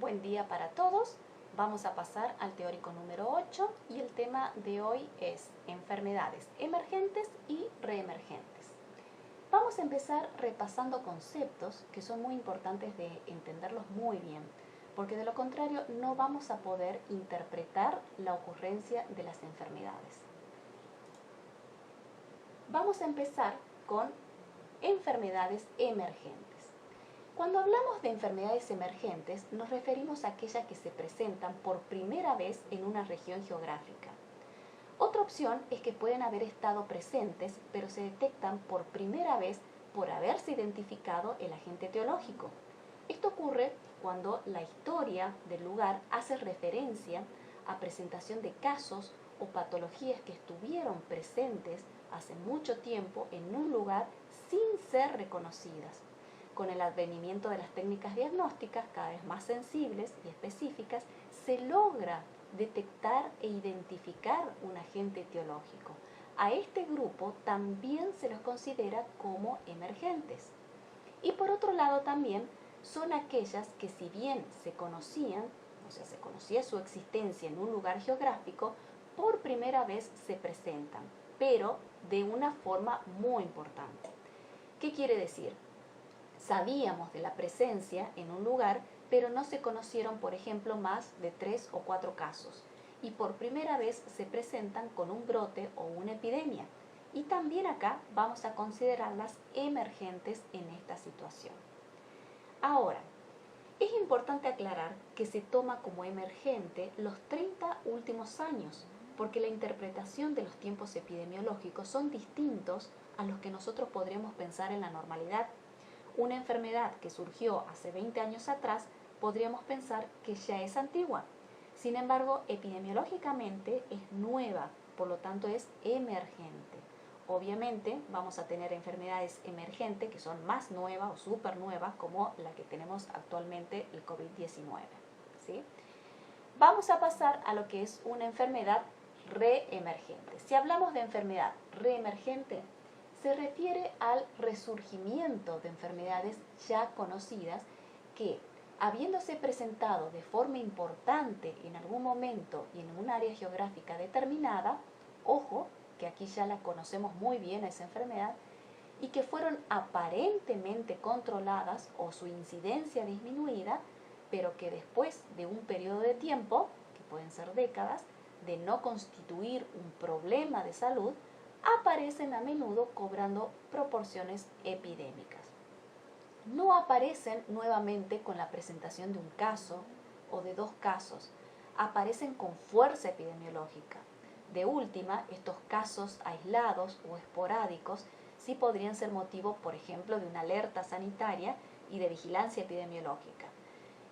Buen día para todos. Vamos a pasar al teórico número 8 y el tema de hoy es enfermedades emergentes y reemergentes. Vamos a empezar repasando conceptos que son muy importantes de entenderlos muy bien, porque de lo contrario no vamos a poder interpretar la ocurrencia de las enfermedades. Vamos a empezar con enfermedades emergentes. Cuando hablamos de enfermedades emergentes, nos referimos a aquellas que se presentan por primera vez en una región geográfica. Otra opción es que pueden haber estado presentes, pero se detectan por primera vez por haberse identificado el agente etiológico. Esto ocurre cuando la historia del lugar hace referencia a presentación de casos o patologías que estuvieron presentes hace mucho tiempo en un lugar sin ser reconocidas. Con el advenimiento de las técnicas diagnósticas cada vez más sensibles y específicas, se logra detectar e identificar un agente etiológico. A este grupo también se los considera como emergentes. Y por otro lado también son aquellas que si bien se conocían, o sea, se conocía su existencia en un lugar geográfico, por primera vez se presentan, pero de una forma muy importante. ¿Qué quiere decir? Sabíamos de la presencia en un lugar, pero no se conocieron, por ejemplo, más de 3 o 4 casos. Y por primera vez se presentan con un brote o una epidemia. Y también acá vamos a considerarlas emergentes en esta situación. Ahora, es importante aclarar que se toma como emergente los 30 últimos años, porque la interpretación de los tiempos epidemiológicos son distintos a los que nosotros podríamos pensar en la normalidad. Una enfermedad que surgió hace 20 años atrás, podríamos pensar que ya es antigua. Sin embargo, epidemiológicamente es nueva, por lo tanto es emergente. Obviamente vamos a tener enfermedades emergentes que son más nuevas o súper nuevas, como la que tenemos actualmente, el COVID-19. ¿Sí? Vamos a pasar a lo que es una enfermedad reemergente. Si hablamos de enfermedad reemergente, se refiere al resurgimiento de enfermedades ya conocidas que, habiéndose presentado de forma importante en algún momento y en un área geográfica determinada, ojo, que aquí ya la conocemos muy bien a esa enfermedad, y que fueron aparentemente controladas o su incidencia disminuida, pero que después de un periodo de tiempo, que pueden ser décadas, de no constituir un problema de salud, aparecen a menudo cobrando proporciones epidémicas. No aparecen nuevamente con la presentación de un caso o de 2 casos, aparecen con fuerza epidemiológica. De última, estos casos aislados o esporádicos sí podrían ser motivo, por ejemplo, de una alerta sanitaria y de vigilancia epidemiológica,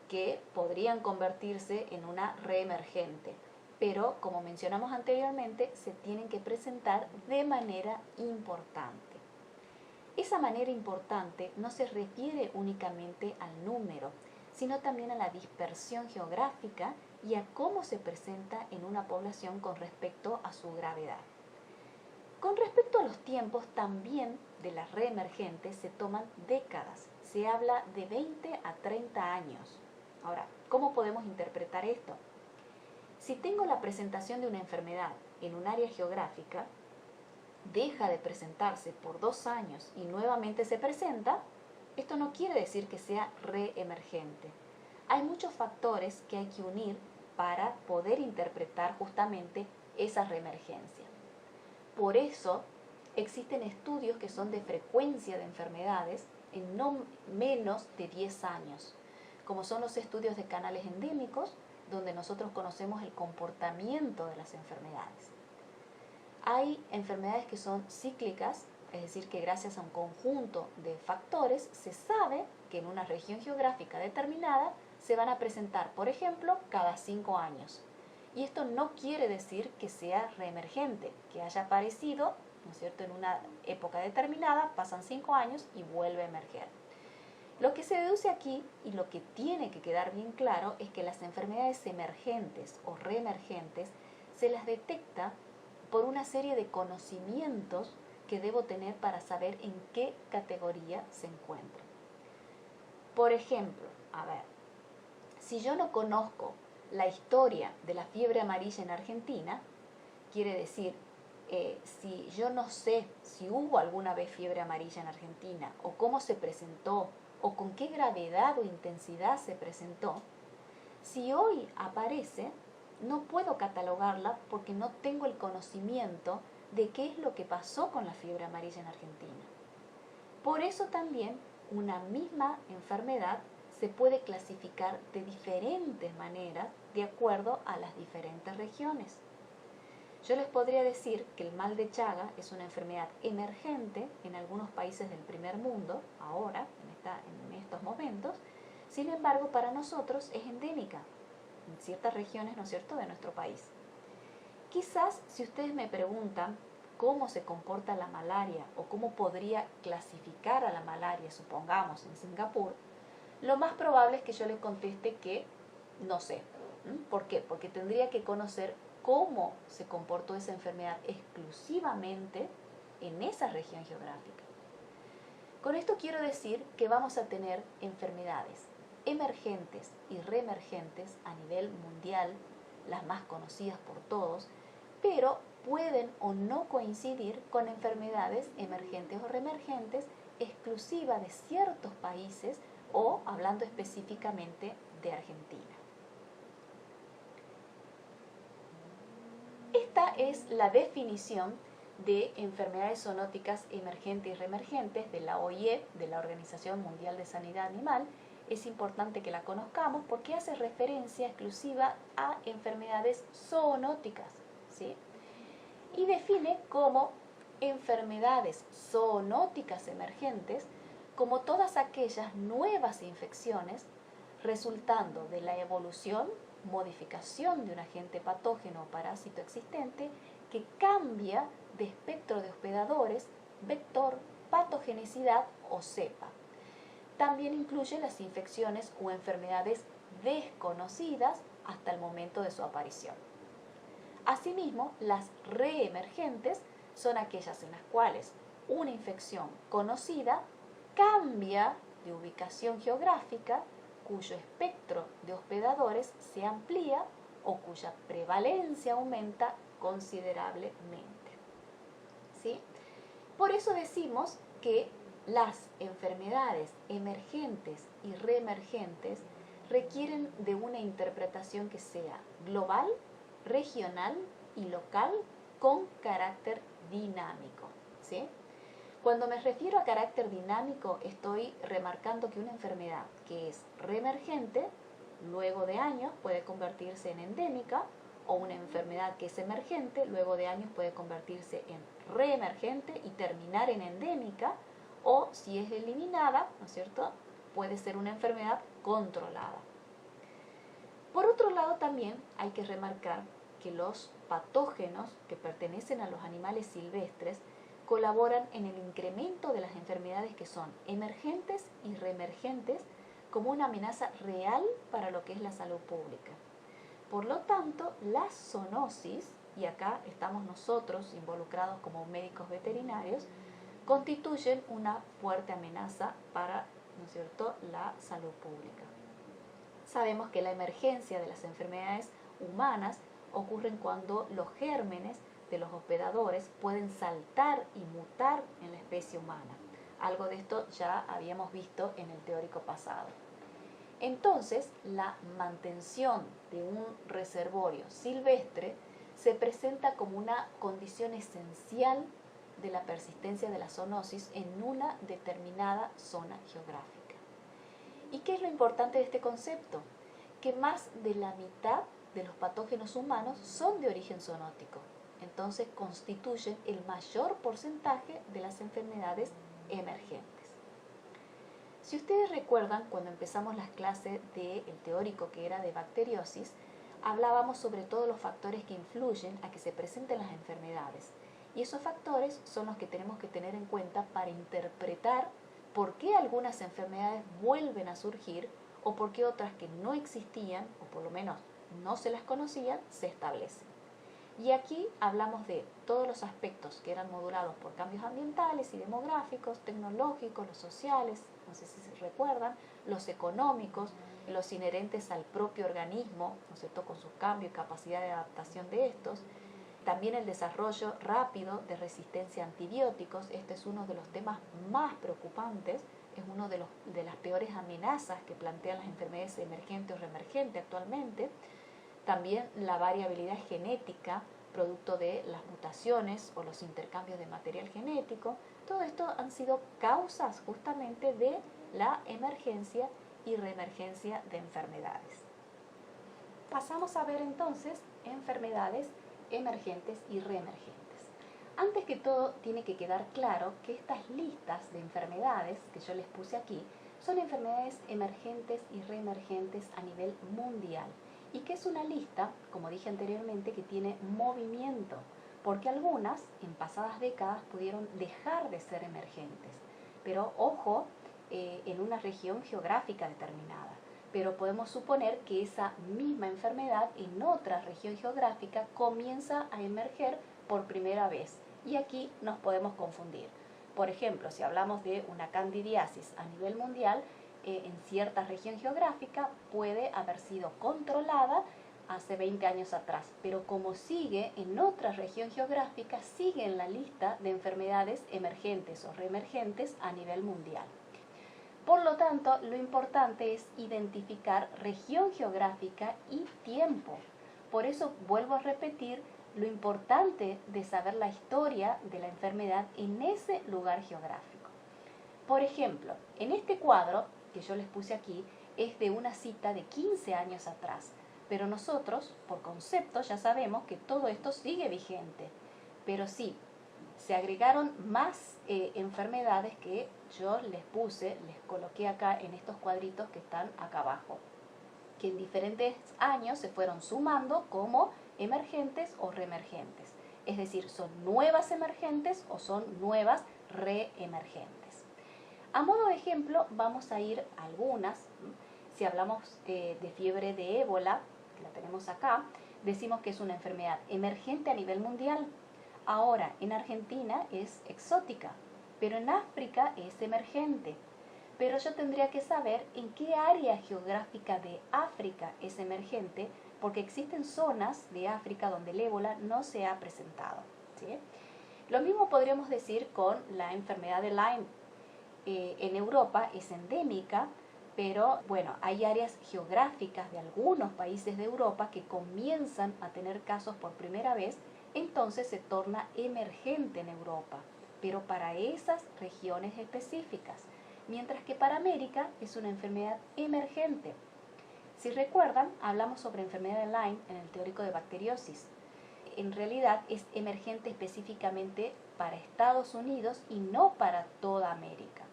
que podrían convertirse en una reemergente. Pero, como mencionamos anteriormente, se tienen que presentar de manera importante. Esa manera importante no se refiere únicamente al número, sino también a la dispersión geográfica y a cómo se presenta en una población con respecto a su gravedad. Con respecto a los tiempos también de las reemergentes se toman décadas, se habla de 20 a 30 años. Ahora, ¿cómo podemos interpretar esto? Si tengo la presentación de una enfermedad en un área geográfica, deja de presentarse por 2 años y nuevamente se presenta, esto no quiere decir que sea reemergente. Hay muchos factores que hay que unir para poder interpretar justamente esa reemergencia. Por eso existen estudios que son de frecuencia de enfermedades en no menos de 10 años, como son los estudios de canales endémicos, donde nosotros conocemos el comportamiento de las enfermedades. Hay enfermedades que son cíclicas, es decir, que gracias a un conjunto de factores se sabe que en una región geográfica determinada se van a presentar, por ejemplo, cada 5 años. Y esto no quiere decir que sea reemergente, que haya aparecido, ¿no es cierto?, en una época determinada, pasan 5 años y vuelve a emerger. Lo que se deduce aquí, y lo que tiene que quedar bien claro, es que las enfermedades emergentes o reemergentes se las detecta por una serie de conocimientos que debo tener para saber en qué categoría se encuentran. Por ejemplo, Si yo no conozco la historia de la fiebre amarilla en Argentina, quiere decir, si yo no sé si hubo alguna vez fiebre amarilla en Argentina, o cómo se presentó, o con qué gravedad o intensidad se presentó, si hoy aparece, no puedo catalogarla porque no tengo el conocimiento de qué es lo que pasó con la fiebre amarilla en Argentina. Por eso también una misma enfermedad se puede clasificar de diferentes maneras de acuerdo a las diferentes regiones. Yo les podría decir que el mal de Chaga es una enfermedad emergente en algunos países del primer mundo, ahora, en estos momentos. Sin embargo, para nosotros es endémica en ciertas regiones, ¿no es cierto?, de nuestro país. Quizás si ustedes me preguntan cómo se comporta la malaria o cómo podría clasificar a la malaria, supongamos, en Singapur, lo más probable es que yo les conteste que no sé. ¿Por qué? Porque tendría que conocer cómo se comportó esa enfermedad exclusivamente en esa región geográfica. Con esto quiero decir que vamos a tener enfermedades emergentes y reemergentes a nivel mundial, las más conocidas por todos, pero pueden o no coincidir con enfermedades emergentes o reemergentes exclusivas de ciertos países o hablando específicamente de Argentina. Esta es la definición de enfermedades zoonóticas emergentes y reemergentes de la OIE, de la Organización Mundial de Sanidad Animal. Es importante que la conozcamos porque hace referencia exclusiva a enfermedades zoonóticas, ¿sí? Y define como enfermedades zoonóticas emergentes como todas aquellas nuevas infecciones resultando de la evolución, modificación de un agente patógeno o parásito existente que cambia de espectro de hospedadores, vector, patogenicidad o cepa. También incluye las infecciones o enfermedades desconocidas hasta el momento de su aparición. Asimismo, las reemergentes son aquellas en las cuales una infección conocida cambia de ubicación geográfica, cuyo espectro de hospedadores se amplía o cuya prevalencia aumenta considerablemente. ¿Sí? Por eso decimos que las enfermedades emergentes y reemergentes requieren de una interpretación que sea global, regional y local con carácter dinámico. ¿Sí? Cuando me refiero a carácter dinámico, estoy remarcando que una enfermedad que es reemergente, luego de años puede convertirse en endémica, o una enfermedad que es emergente, luego de años puede convertirse en reemergente y terminar en endémica, o si es eliminada, ¿no es cierto?, puede ser una enfermedad controlada. Por otro lado, también hay que remarcar que los patógenos que pertenecen a los animales silvestres colaboran en el incremento de las enfermedades que son emergentes y reemergentes como una amenaza real para lo que es la salud pública. Por lo tanto, la zoonosis, y acá estamos nosotros involucrados como médicos veterinarios, constituyen una fuerte amenaza para, ¿no es cierto?, la salud pública. Sabemos que la emergencia de las enfermedades humanas ocurren cuando los gérmenes de los hospedadores pueden saltar y mutar en la especie humana. Algo de esto ya habíamos visto en el teórico pasado. Entonces, la mantención de un reservorio silvestre se presenta como una condición esencial de la persistencia de la zoonosis en una determinada zona geográfica. ¿Y qué es lo importante de este concepto? Que más de la mitad de los patógenos humanos son de origen zoonótico. Entonces constituyen el mayor porcentaje de las enfermedades emergentes. Si ustedes recuerdan, cuando empezamos las clases del teórico que era de bacteriosis, hablábamos sobre todos los factores que influyen a que se presenten las enfermedades. Y esos factores son los que tenemos que tener en cuenta para interpretar por qué algunas enfermedades vuelven a surgir o por qué otras que no existían, o por lo menos no se las conocían, se establecen. Y aquí hablamos de todos los aspectos que eran modulados por cambios ambientales y demográficos, tecnológicos, los sociales, no sé si se recuerdan, los económicos, los inherentes al propio organismo, ¿no es cierto?, con sus cambios y capacidad de adaptación de estos. También el desarrollo rápido de resistencia a antibióticos. Este es uno de los temas más preocupantes, es uno de las peores amenazas que plantean las enfermedades emergentes o reemergentes actualmente. También la variabilidad genética, producto de las mutaciones o los intercambios de material genético. Todo esto han sido causas justamente de la emergencia y reemergencia de enfermedades. Pasamos a ver entonces enfermedades emergentes y reemergentes. Antes que todo, tiene que quedar claro que estas listas de enfermedades que yo les puse aquí son enfermedades emergentes y reemergentes a nivel mundial, y que es una lista, como dije anteriormente, que tiene movimiento, porque algunas en pasadas décadas pudieron dejar de ser emergentes, pero ojo, en una región geográfica determinada. Pero podemos suponer que esa misma enfermedad en otra región geográfica comienza a emerger por primera vez, y aquí nos podemos confundir. Por ejemplo, si hablamos de una candidiasis a nivel mundial, en cierta región geográfica puede haber sido controlada hace 20 años atrás, pero como sigue en otra región geográfica, sigue en la lista de enfermedades emergentes o reemergentes a nivel mundial. Por lo tanto, lo importante es identificar región geográfica y tiempo. Por eso vuelvo a repetir lo importante de saber la historia de la enfermedad en ese lugar geográfico. Por ejemplo, en este cuadro que yo les puse aquí es de una cita de 15 años atrás, pero nosotros, por concepto, ya sabemos que todo esto sigue vigente. Pero sí, se agregaron más enfermedades que yo les coloqué acá en estos cuadritos que están acá abajo, que en diferentes años se fueron sumando como emergentes o reemergentes. Es decir, son nuevas emergentes o son nuevas reemergentes. A modo de ejemplo, vamos a ir a algunas. Si hablamos de fiebre de ébola, que la tenemos acá, decimos que es una enfermedad emergente a nivel mundial. Ahora, en Argentina es exótica, pero en África es emergente. Pero yo tendría que saber en qué área geográfica de África es emergente, porque existen zonas de África donde el ébola no se ha presentado, ¿sí? Lo mismo podríamos decir con la enfermedad de Lyme. En Europa es endémica, pero bueno, hay áreas geográficas de algunos países de Europa que comienzan a tener casos por primera vez, entonces se torna emergente en Europa, pero para esas regiones específicas, mientras que para América es una enfermedad emergente. Si recuerdan, hablamos sobre enfermedad de Lyme en el teórico de bacteriosis. En realidad es emergente específicamente para Estados Unidos y no para toda América.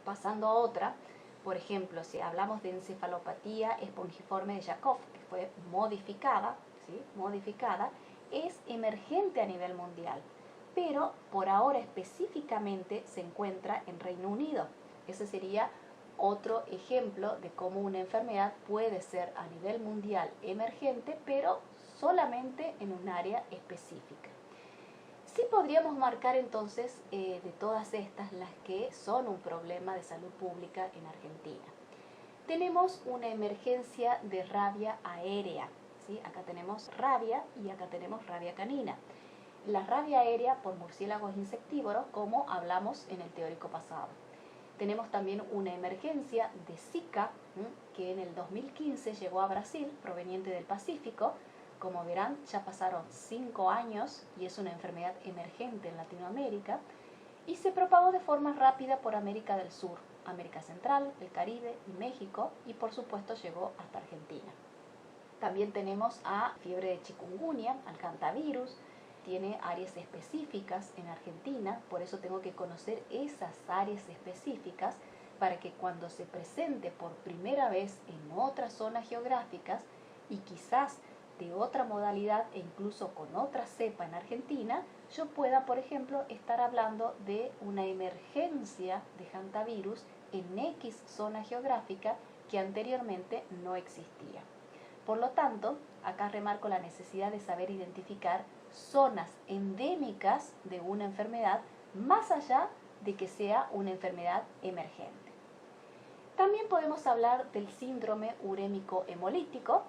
Pasando a otra, por ejemplo, si hablamos de encefalopatía espongiforme de Jakob, que fue modificada, ¿sí? Es emergente a nivel mundial, pero por ahora específicamente se encuentra en Reino Unido. Ese sería otro ejemplo de cómo una enfermedad puede ser a nivel mundial emergente, pero solamente en un área específica. Sí podríamos marcar entonces de todas estas las que son un problema de salud pública en Argentina. Tenemos una emergencia de rabia aérea, ¿sí? Acá tenemos rabia y acá tenemos rabia canina. La rabia aérea por murciélagos insectívoros, como hablamos en el teórico pasado. Tenemos también una emergencia de Zika, que en el 2015 llegó a Brasil, proveniente del Pacífico. Como verán, ya pasaron 5 años y es una enfermedad emergente en Latinoamérica y se propagó de forma rápida por América del Sur, América Central, el Caribe y México, y por supuesto llegó hasta Argentina. También tenemos a fiebre de chikungunya, al hantavirus, tiene áreas específicas en Argentina, por eso tengo que conocer esas áreas específicas para que cuando se presente por primera vez en otras zonas geográficas y quizás de otra modalidad e incluso con otra cepa en Argentina, yo pueda, por ejemplo, estar hablando de una emergencia de hantavirus en X zona geográfica que anteriormente no existía. Por lo tanto, acá remarco la necesidad de saber identificar zonas endémicas de una enfermedad más allá de que sea una enfermedad emergente. También podemos hablar del síndrome urémico hemolítico,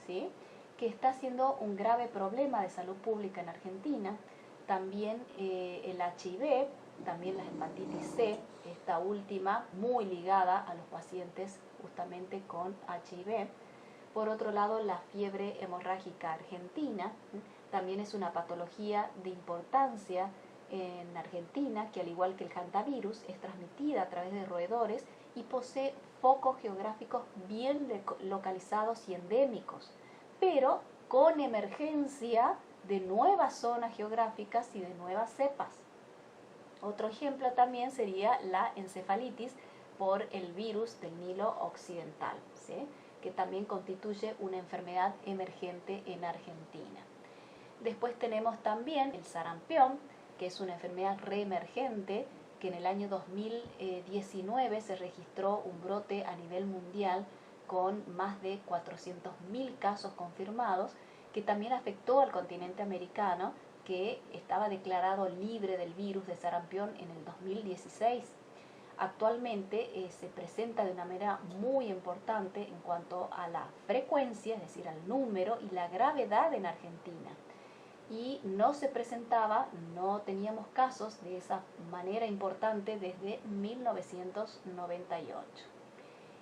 ¿sí?, que está siendo un grave problema de salud pública en Argentina. También el HIV, también la hepatitis C, esta última muy ligada a los pacientes justamente con HIV. Por otro lado, la fiebre hemorrágica argentina también es una patología de importancia en Argentina, que al igual que el hantavirus es transmitida a través de roedores y posee focos geográficos bien localizados y endémicos, pero con emergencia de nuevas zonas geográficas y de nuevas cepas. Otro ejemplo también sería la encefalitis por el virus del Nilo Occidental, ¿sí?, que también constituye una enfermedad emergente en Argentina. Después tenemos también el sarampión, que es una enfermedad reemergente, que en el año 2019 se registró un brote a nivel mundial con más de 400.000 casos confirmados, que también afectó al continente americano, que estaba declarado libre del virus de sarampión en el 2016. Actualmente se presenta de una manera muy importante en cuanto a la frecuencia, es decir, al número y la gravedad en Argentina. Y no se presentaba, no teníamos casos de esa manera importante desde 1998.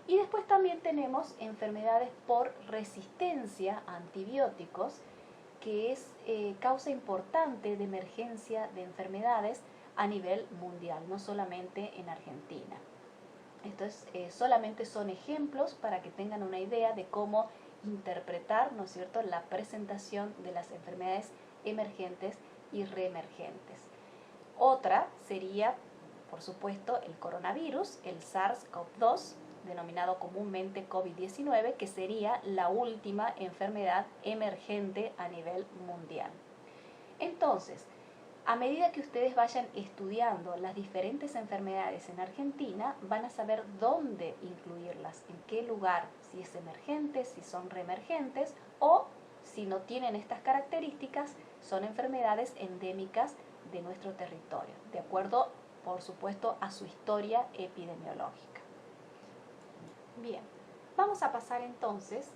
Y después también tenemos enfermedades por resistencia a antibióticos, que es causa importante de emergencia de enfermedades a nivel mundial, no solamente en Argentina. Estos solamente son ejemplos para que tengan una idea de cómo interpretar, ¿no es cierto?, la presentación de las enfermedades emergentes y reemergentes. Otra sería, por supuesto, el coronavirus, el SARS-CoV-2, denominado comúnmente COVID-19, que sería la última enfermedad emergente a nivel mundial. Entonces, a medida que ustedes vayan estudiando las diferentes enfermedades en Argentina, van a saber dónde incluirlas, en qué lugar, si es emergente, si son reemergentes, o si no tienen estas características, son enfermedades endémicas de nuestro territorio, de acuerdo, por supuesto, a su historia epidemiológica. Bien, vamos a pasar entonces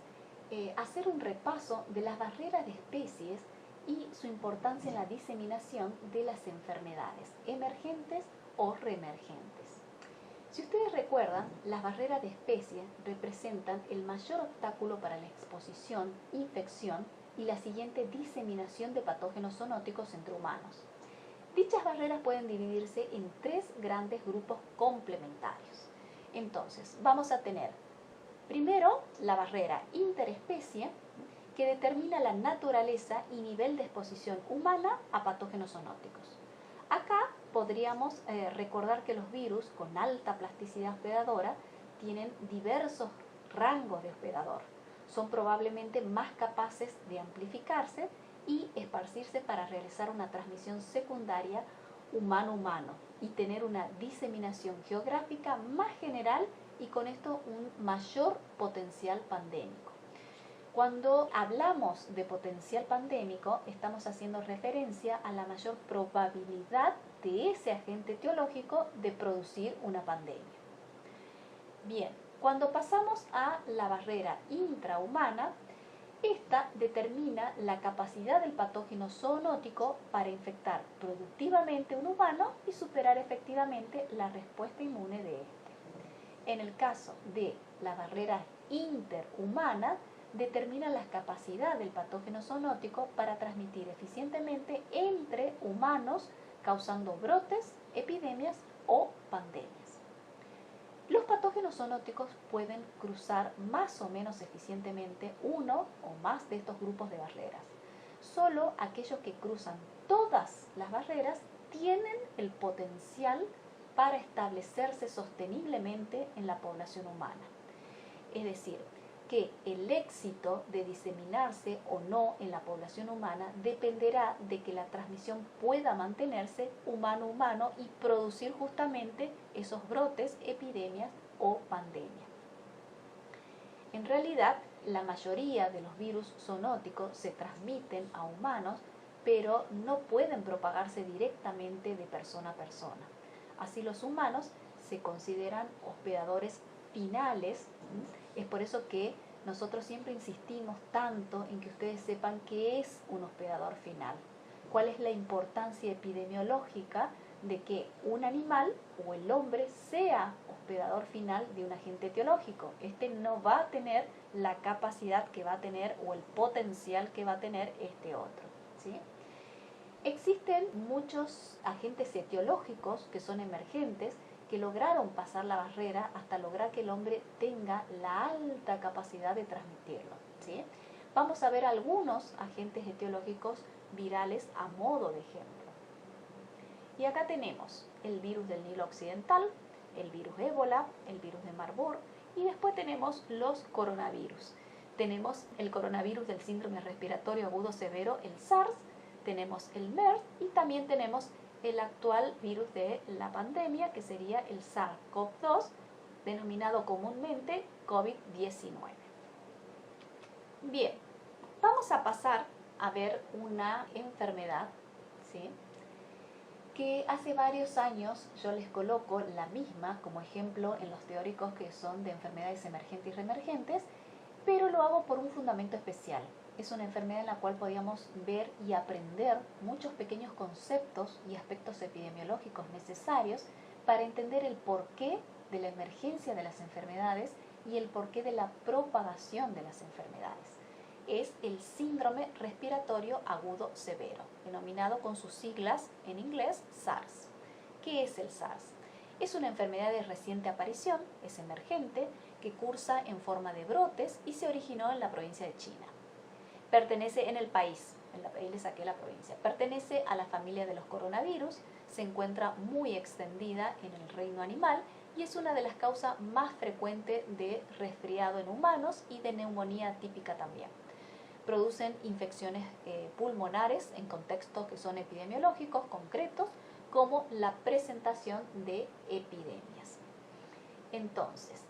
a hacer un repaso de las barreras de especies y su importancia en la diseminación de las enfermedades emergentes o reemergentes. Si ustedes recuerdan, las barreras de especie representan el mayor obstáculo para la exposición, infección y la siguiente diseminación de patógenos zoonóticos entre humanos. Dichas barreras pueden dividirse en tres grandes grupos complementarios. Entonces, vamos a tener primero la barrera interespecie, que determina la naturaleza y nivel de exposición humana a patógenos zoonóticos. Acá podríamos recordar que los virus con alta plasticidad hospedadora tienen diversos rangos de hospedador. Son probablemente más capaces de amplificarse y esparcirse para realizar una transmisión secundaria humano-humano y tener una diseminación geográfica más general y con esto un mayor potencial pandémico. Cuando hablamos de potencial pandémico, estamos haciendo referencia a la mayor probabilidad de ese agente etiológico de producir una pandemia. Bien, cuando pasamos a la barrera intrahumana, esta determina la capacidad del patógeno zoonótico para infectar productivamente un humano y superar efectivamente la respuesta inmune de este. En el caso de la barrera interhumana, determina la capacidad del patógeno zoonótico para transmitir eficientemente entre humanos, causando brotes, epidemias o pandemias. Los patógenos zoonóticos pueden cruzar más o menos eficientemente uno o más de estos grupos de barreras. Solo aquellos que cruzan todas las barreras tienen el potencial para establecerse sosteniblemente en la población humana. Es decir, que el éxito de diseminarse o no en la población humana dependerá de que la transmisión pueda mantenerse humano-humano y producir justamente esos brotes, epidemias o pandemias. En realidad, la mayoría de los virus zoonóticos se transmiten a humanos, pero no pueden propagarse directamente de persona a persona. Así, los humanos se consideran hospedadores finales. Es por eso que nosotros siempre insistimos tanto en que ustedes sepan qué es un hospedador final, cuál es la importancia epidemiológica de que un animal o el hombre sea hospedador final de un agente etiológico. Este no va a tener la capacidad que va a tener o el potencial que va a tener este otro, ¿sí? Existen muchos agentes etiológicos que son emergentes, que lograron pasar la barrera hasta lograr que el hombre tenga la alta capacidad de transmitirlo, ¿sí? Vamos a ver algunos agentes etiológicos virales a modo de ejemplo. Y acá tenemos el virus del Nilo Occidental, el virus ébola, el virus de Marburg, y después tenemos los coronavirus. Tenemos el coronavirus del síndrome respiratorio agudo severo, el SARS, tenemos el MERS y también tenemos el actual virus de la pandemia, que sería el SARS-CoV-2, denominado comúnmente COVID-19. Bien, vamos a pasar a ver una enfermedad, ¿sí?, que hace varios años yo les coloco la misma como ejemplo en los teóricos que son de enfermedades emergentes y reemergentes, pero lo hago por un fundamento especial. Es una enfermedad en la cual podíamos ver y aprender muchos pequeños conceptos y aspectos epidemiológicos necesarios para entender el porqué de la emergencia de las enfermedades y el porqué de la propagación de las enfermedades. Es el síndrome respiratorio agudo severo, denominado con sus siglas en inglés SARS. ¿Qué es el SARS? Es una enfermedad de reciente aparición, es emergente, que cursa en forma de brotes y se originó en la provincia de China. Pertenece en el país, ahí le saqué la provincia, pertenece a la familia de los coronavirus, se encuentra muy extendida en el reino animal y es una de las causas más frecuentes de resfriado en humanos y de neumonía típica también. Producen infecciones pulmonares en contextos que son epidemiológicos concretos, como la presentación de epidemias. Entonces,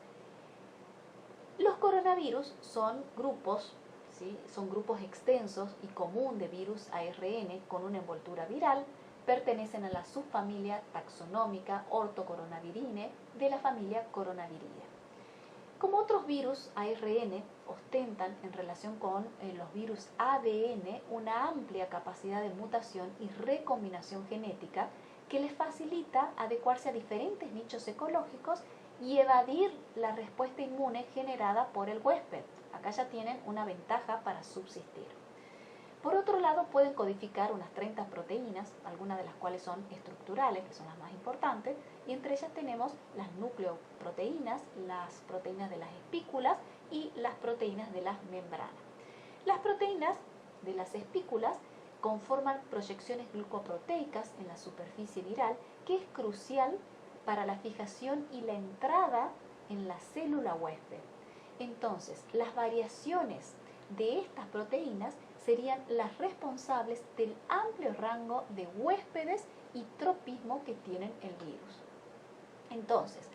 los coronavirus son grupos, ¿sí?, son grupos extensos y común de virus ARN con una envoltura viral, pertenecen a la subfamilia taxonómica Orthocoronavirinae de la familia Coronaviridae. Como otros virus ARN ostentan en relación con los virus ADN una amplia capacidad de mutación y recombinación genética que les facilita adecuarse a diferentes nichos ecológicos y evadir la respuesta inmune generada por el huésped. Acá ya tienen una ventaja para subsistir. Por otro lado, pueden codificar unas 30 proteínas, algunas de las cuales son estructurales, que son las más importantes, y entre ellas tenemos las nucleoproteínas, las proteínas de las espículas y las proteínas de las membranas. Las proteínas de las espículas conforman proyecciones glucoproteicas en la superficie viral, que es crucial para la fijación y la entrada en la célula huésped. Entonces, las variaciones de estas proteínas serían las responsables del amplio rango de huéspedes y tropismo que tienen el virus. Entonces,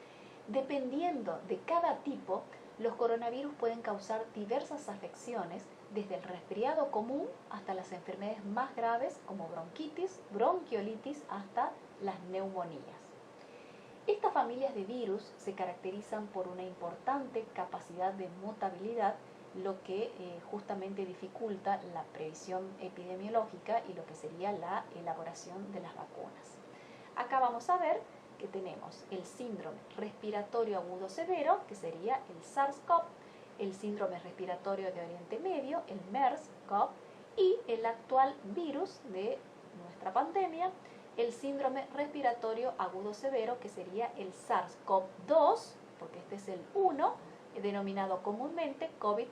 dependiendo de cada tipo, los coronavirus pueden causar diversas afecciones, desde el resfriado común hasta las enfermedades más graves como bronquitis, bronquiolitis, hasta las neumonías. Estas familias de virus se caracterizan por una importante capacidad de mutabilidad, lo que justamente dificulta la previsión epidemiológica y lo que sería la elaboración de las vacunas. Acá vamos a ver que tenemos el síndrome respiratorio agudo severo, que sería el SARS-CoV, el síndrome respiratorio de Oriente Medio, el MERS-CoV, y el actual virus de nuestra pandemia, el síndrome respiratorio agudo severo, que sería el SARS-CoV-2, porque este es el 1, denominado comúnmente COVID-19.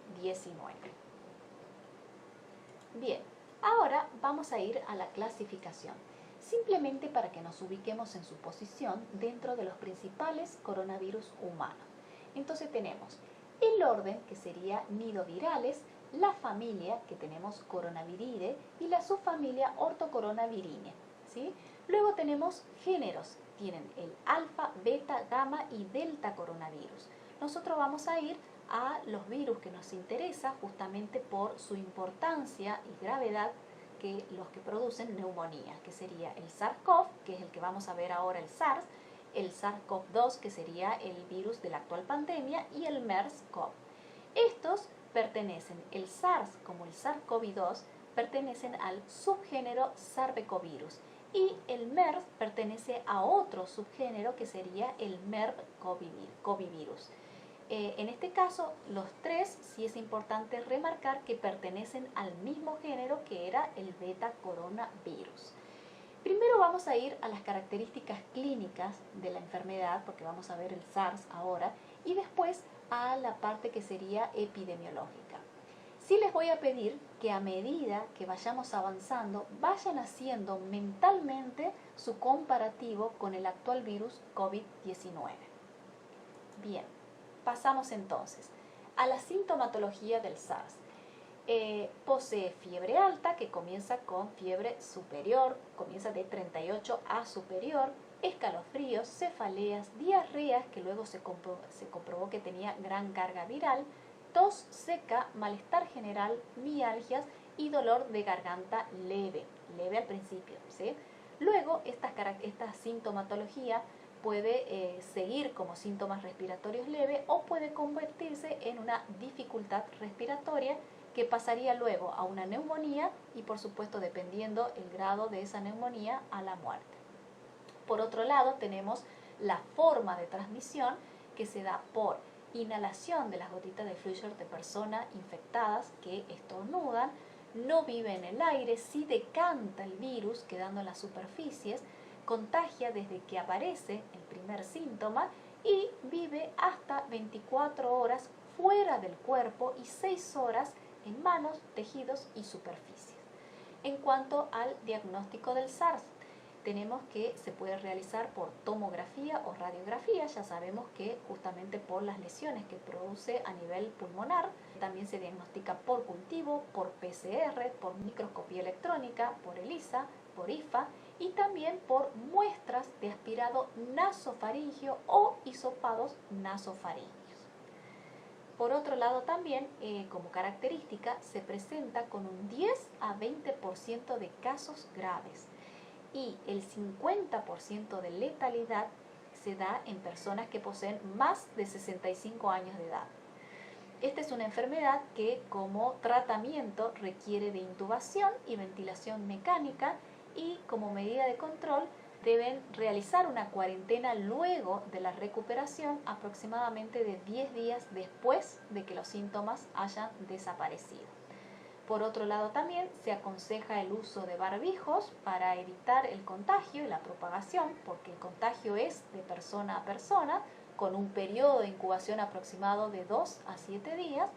Bien, ahora vamos a ir a la clasificación, simplemente para que nos ubiquemos en su posición dentro de los principales coronavirus humanos. Entonces tenemos el orden, que sería nidovirales, la familia, que tenemos Coronaviridae, y la subfamilia Orthocoronavirinae, ¿sí? Luego tenemos géneros, tienen el alfa, beta, gamma y delta coronavirus. Nosotros vamos a ir a los virus que nos interesa justamente por su importancia y gravedad, que los que producen neumonía, que sería el SARS-CoV, que es el que vamos a ver ahora, el SARS, el SARS-CoV-2, que sería el virus de la actual pandemia, y el MERS-CoV. Estos pertenecen, el SARS como el SARS-CoV-2, pertenecen al subgénero Sarbecovirus y el MERS pertenece a otro subgénero que sería el MERV-CoVirus. En este caso, los tres sí es importante remarcar que pertenecen al mismo género que era el beta coronavirus. Primero vamos a ir a las características clínicas de la enfermedad, porque vamos a ver el SARS ahora, y después a la parte que sería epidemiológica. Sí les voy a pedir que a medida que vayamos avanzando, vayan haciendo mentalmente su comparativo con el actual virus COVID-19. Bien, pasamos entonces a la sintomatología del SARS. Posee fiebre alta, que comienza con fiebre superior, comienza de 38 a superior, escalofríos, cefaleas, diarreas, que luego se comprobó que tenía gran carga viral, tos seca, malestar general, mialgias y dolor de garganta leve al principio, ¿sí? Luego esta sintomatología puede seguir como síntomas respiratorios leves o puede convertirse en una dificultad respiratoria que pasaría luego a una neumonía y, por supuesto, dependiendo el grado de esa neumonía, a la muerte. Por otro lado, tenemos la forma de transmisión, que se da por inhalación de las gotitas de Flügger de personas infectadas que estornudan, no vive en el aire, sí decanta el virus quedando en las superficies, contagia desde que aparece el primer síntoma y vive hasta 24 horas fuera del cuerpo y 6 horas en manos, tejidos y superficies. En cuanto al diagnóstico del SARS, tenemos que se puede realizar por tomografía o radiografía. Ya sabemos que justamente por las lesiones que produce a nivel pulmonar, también se diagnostica por cultivo, por PCR, por microscopía electrónica, por ELISA, por IFA y también por muestras de aspirado nasofaringio o hisopados nasofaringios. Por otro lado también, como característica, se presenta con un 10 a 20% de casos graves y el 50% de letalidad se da en personas que poseen más de 65 años de edad. Esta es una enfermedad que como tratamiento requiere de intubación y ventilación mecánica y como medida de control deben realizar una cuarentena luego de la recuperación aproximadamente de 10 días después de que los síntomas hayan desaparecido. Por otro lado también se aconseja el uso de barbijos para evitar el contagio y la propagación, porque el contagio es de persona a persona, con un periodo de incubación aproximado de 2 a 7 días.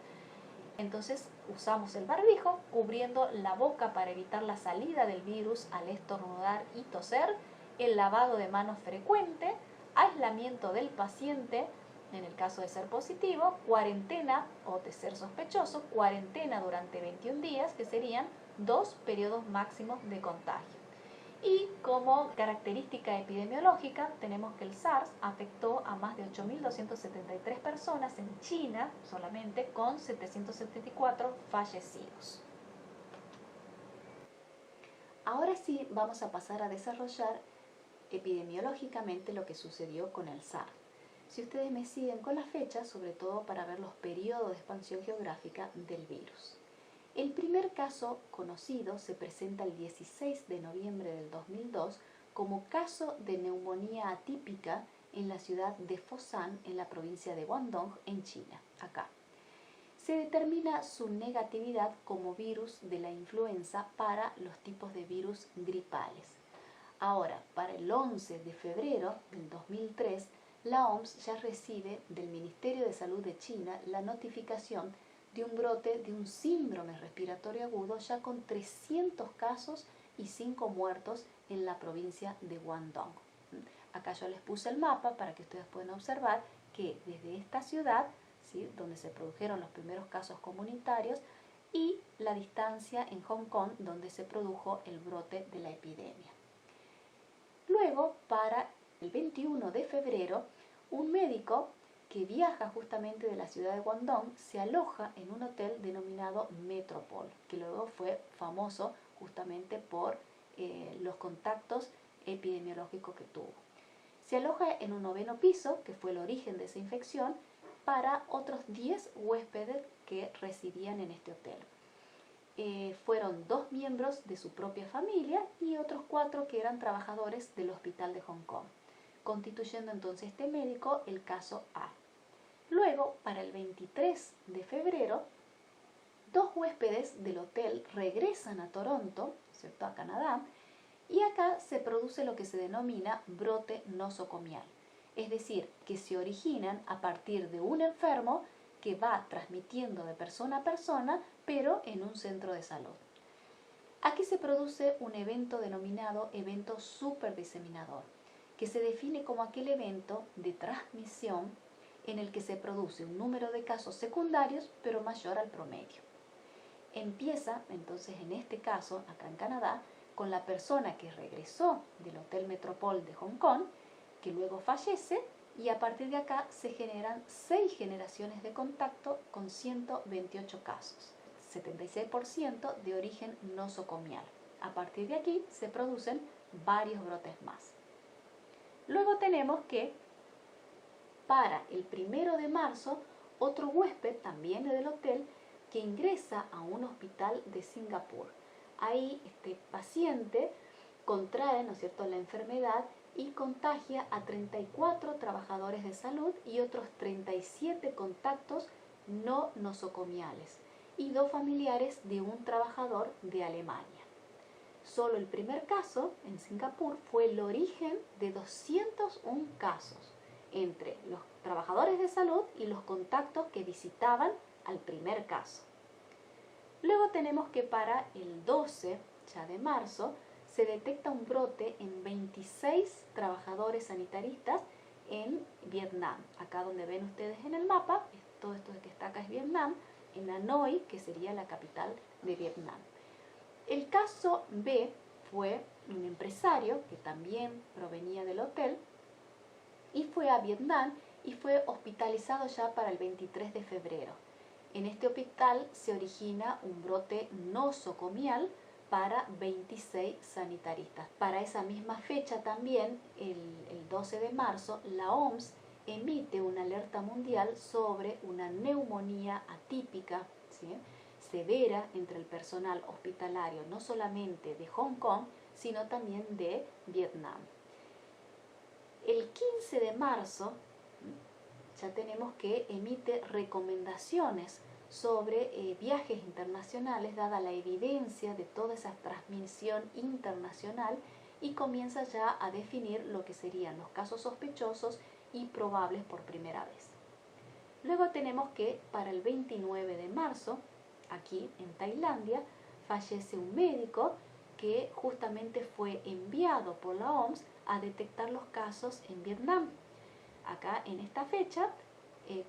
Entonces usamos el barbijo cubriendo la boca para evitar la salida del virus al estornudar y toser, el lavado de manos frecuente, aislamiento del paciente en el caso de ser positivo, cuarentena o de ser sospechoso, cuarentena durante 21 días, que serían 2 periodos máximos de contagio. Y como característica epidemiológica tenemos que el SARS afectó a más de 8.273 personas en China solamente, con 774 fallecidos. Ahora sí vamos a pasar a desarrollar epidemiológicamente lo que sucedió con el SARS. Si ustedes me siguen con las fechas, sobre todo para ver los periodos de expansión geográfica del virus. El primer caso conocido se presenta el 16 de noviembre del 2002 como caso de neumonía atípica en la ciudad de Foshan, en la provincia de Guangdong, en China, acá. Se determina su negatividad como virus de la influenza para los tipos de virus gripales. Ahora, para el 11 de febrero del 2003, la OMS ya recibe del Ministerio de Salud de China la notificación de un brote de un síndrome respiratorio agudo ya con 300 casos y 5 muertos en la provincia de Guangdong. Acá yo les puse el mapa para que ustedes puedan observar que desde esta ciudad, ¿sí?, donde se produjeron los primeros casos comunitarios, y la distancia en Hong Kong, donde se produjo el brote de la epidemia. Luego, para el 21 de febrero, un médico que viaja justamente de la ciudad de Guangdong se aloja en un hotel denominado Metropol, que luego fue famoso justamente por los contactos epidemiológicos que tuvo. Se aloja en un 9º piso, que fue el origen de esa infección, para otros 10 huéspedes que residían en este hotel. Fueron 2 miembros de su propia familia y otros 4 que eran trabajadores del hospital de Hong Kong, constituyendo entonces este médico el caso A. Luego, para el 23 de febrero, 2 huéspedes del hotel regresan a Toronto, ¿cierto?, a Canadá, y acá se produce lo que se denomina brote nosocomial, es decir, que se originan a partir de un enfermo que va transmitiendo de persona a persona, pero en un centro de salud. Aquí se produce un evento denominado evento superdiseminador, que se define como aquel evento de transmisión en el que se produce un número de casos secundarios, pero mayor al promedio. Empieza, entonces, en este caso, acá en Canadá, con la persona que regresó del Hotel Metropole de Hong Kong, que luego fallece, y a partir de acá se generan 6 generaciones de contacto con 128 casos, 76% de origen nosocomial. A partir de aquí se producen varios brotes más. Luego tenemos que para el 1 de marzo, otro huésped, también del hotel, que ingresa a un hospital de Singapur. Ahí este paciente contrae, ¿no es cierto?, la enfermedad y contagia a 34 trabajadores de salud y otros 37 contactos no nosocomiales y 2 familiares de un trabajador de Alemania. Solo el primer caso en Singapur fue el origen de 201 casos entre los trabajadores de salud y los contactos que visitaban al primer caso. Luego tenemos que para el 12 ya de marzo se detecta un brote en 26 trabajadores sanitaristas en Vietnam. Acá donde ven ustedes en el mapa, todo esto que está acá es Vietnam, en Hanoi, que sería la capital de Vietnam. El caso B fue un empresario que también provenía del hotel y fue a Vietnam y fue hospitalizado ya para el 23 de febrero. En este hospital se origina un brote nosocomial para 26 sanitaristas. Para esa misma fecha también, el 12 de marzo, la OMS emite una alerta mundial sobre una neumonía atípica, ¿sí?, severa entre el personal hospitalario, no solamente de Hong Kong, sino también de Vietnam. El 15 de marzo ya tenemos que emite recomendaciones sobre viajes internacionales, dada la evidencia de toda esa transmisión internacional, y comienza ya a definir lo que serían los casos sospechosos y probables por primera vez. Luego tenemos que para el 29 de marzo, aquí en Tailandia, fallece un médico que justamente fue enviado por la OMS a detectar los casos en Vietnam. Acá en esta fecha,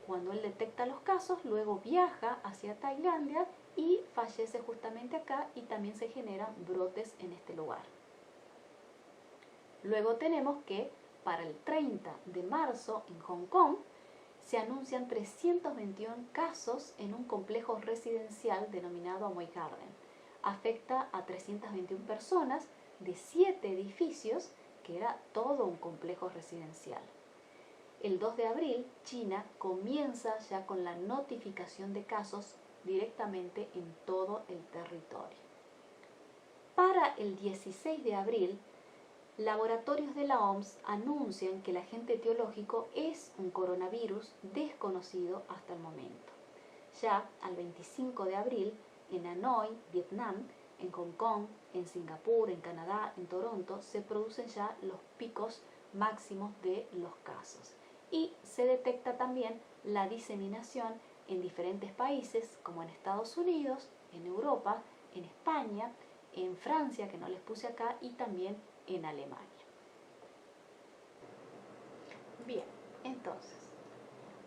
cuando él detecta los casos, luego viaja hacia Tailandia y fallece justamente acá, y también se generan brotes en este lugar. Luego tenemos que para el 30 de marzo en Hong Kong se anuncian 321 casos en un complejo residencial denominado Amoy Garden. Afecta a 321 personas de 7 edificios, que era todo un complejo residencial. El 2 de abril, China comienza ya con la notificación de casos directamente en todo el territorio. Para el 16 de abril, laboratorios de la OMS anuncian que el agente etiológico es un coronavirus desconocido hasta el momento. Ya al 25 de abril, en Hanoi, Vietnam, en Hong Kong, en Singapur, en Canadá, en Toronto, se producen ya los picos máximos de los casos. Y se detecta también la diseminación en diferentes países, como en Estados Unidos, en Europa, en España, en Francia, que no les puse acá, y también en Alemania. Bien, entonces,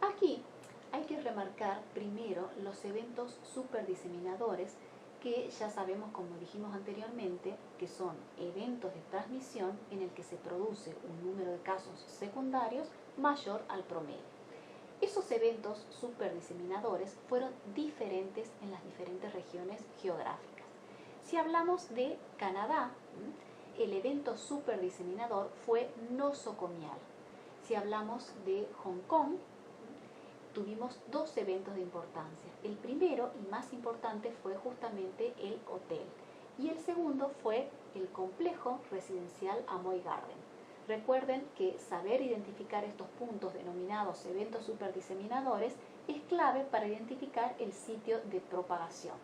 aquí hay que remarcar primero los eventos superdiseminadores, que ya sabemos, como dijimos anteriormente, que son eventos de transmisión en el que se produce un número de casos secundarios mayor al promedio. Esos eventos superdiseminadores fueron diferentes en las diferentes regiones geográficas. Si hablamos de Canadá, el evento superdiseminador fue nosocomial. Si hablamos de Hong Kong, tuvimos dos eventos de importancia. El primero y más importante fue justamente el hotel y el segundo fue el complejo residencial Amoy Garden. Recuerden que saber identificar estos puntos denominados eventos superdiseminadores es clave para identificar el sitio de propagación.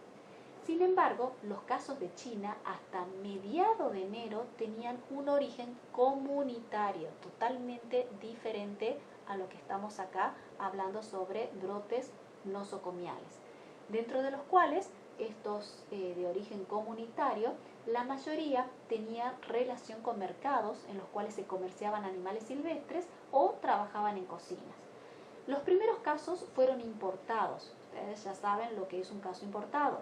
Sin embargo, los casos de China hasta mediados de enero tenían un origen comunitario, totalmente diferente a lo que estamos acá hablando sobre brotes nosocomiales, dentro de los cuales estos de origen comunitario, la mayoría tenían relación con mercados en los cuales se comerciaban animales silvestres o trabajaban en cocinas. Los primeros casos fueron importados, ustedes ya saben lo que es un caso importado.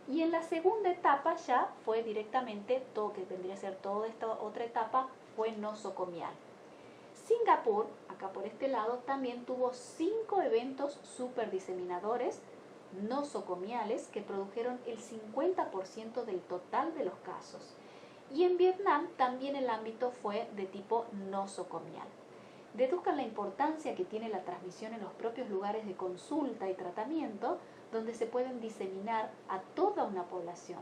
Y en la segunda etapa ya fue directamente todo, que vendría a ser toda esta otra etapa, fue nosocomial. Singapur, acá por este lado, también tuvo 5 eventos superdiseminadores nosocomiales que produjeron el 50% del total de los casos. Y en Vietnam también el ámbito fue de tipo nosocomial. Deduzcan la importancia que tiene la transmisión en los propios lugares de consulta y tratamiento, donde se pueden diseminar a toda una población.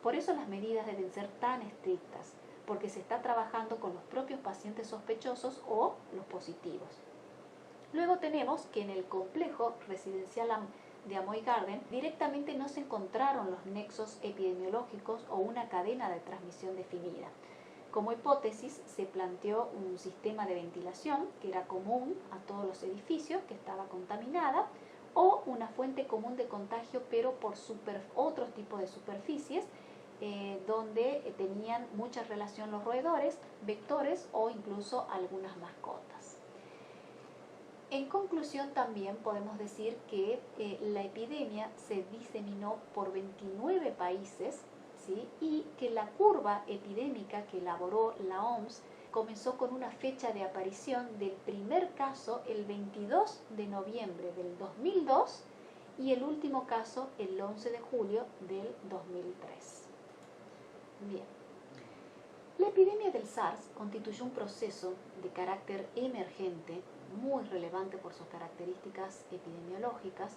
Por eso las medidas deben ser tan estrictas, porque se está trabajando con los propios pacientes sospechosos o los positivos. Luego tenemos que en el complejo residencial de Amoy Garden directamente no se encontraron los nexos epidemiológicos o una cadena de transmisión definida. Como hipótesis se planteó un sistema de ventilación que era común a todos los edificios, que estaba contaminada, o una fuente común de contagio, pero por otros tipos de superficies, donde tenían mucha relación los roedores, vectores o incluso algunas mascotas. En conclusión, también podemos decir que la epidemia se diseminó por 29 países, ¿sí? Y que la curva epidémica que elaboró la OMS comenzó con una fecha de aparición del primer caso el 22 de noviembre del 2002 y el último caso el 11 de julio del 2003. Bien. La epidemia del SARS constituyó un proceso de carácter emergente muy relevante por sus características epidemiológicas,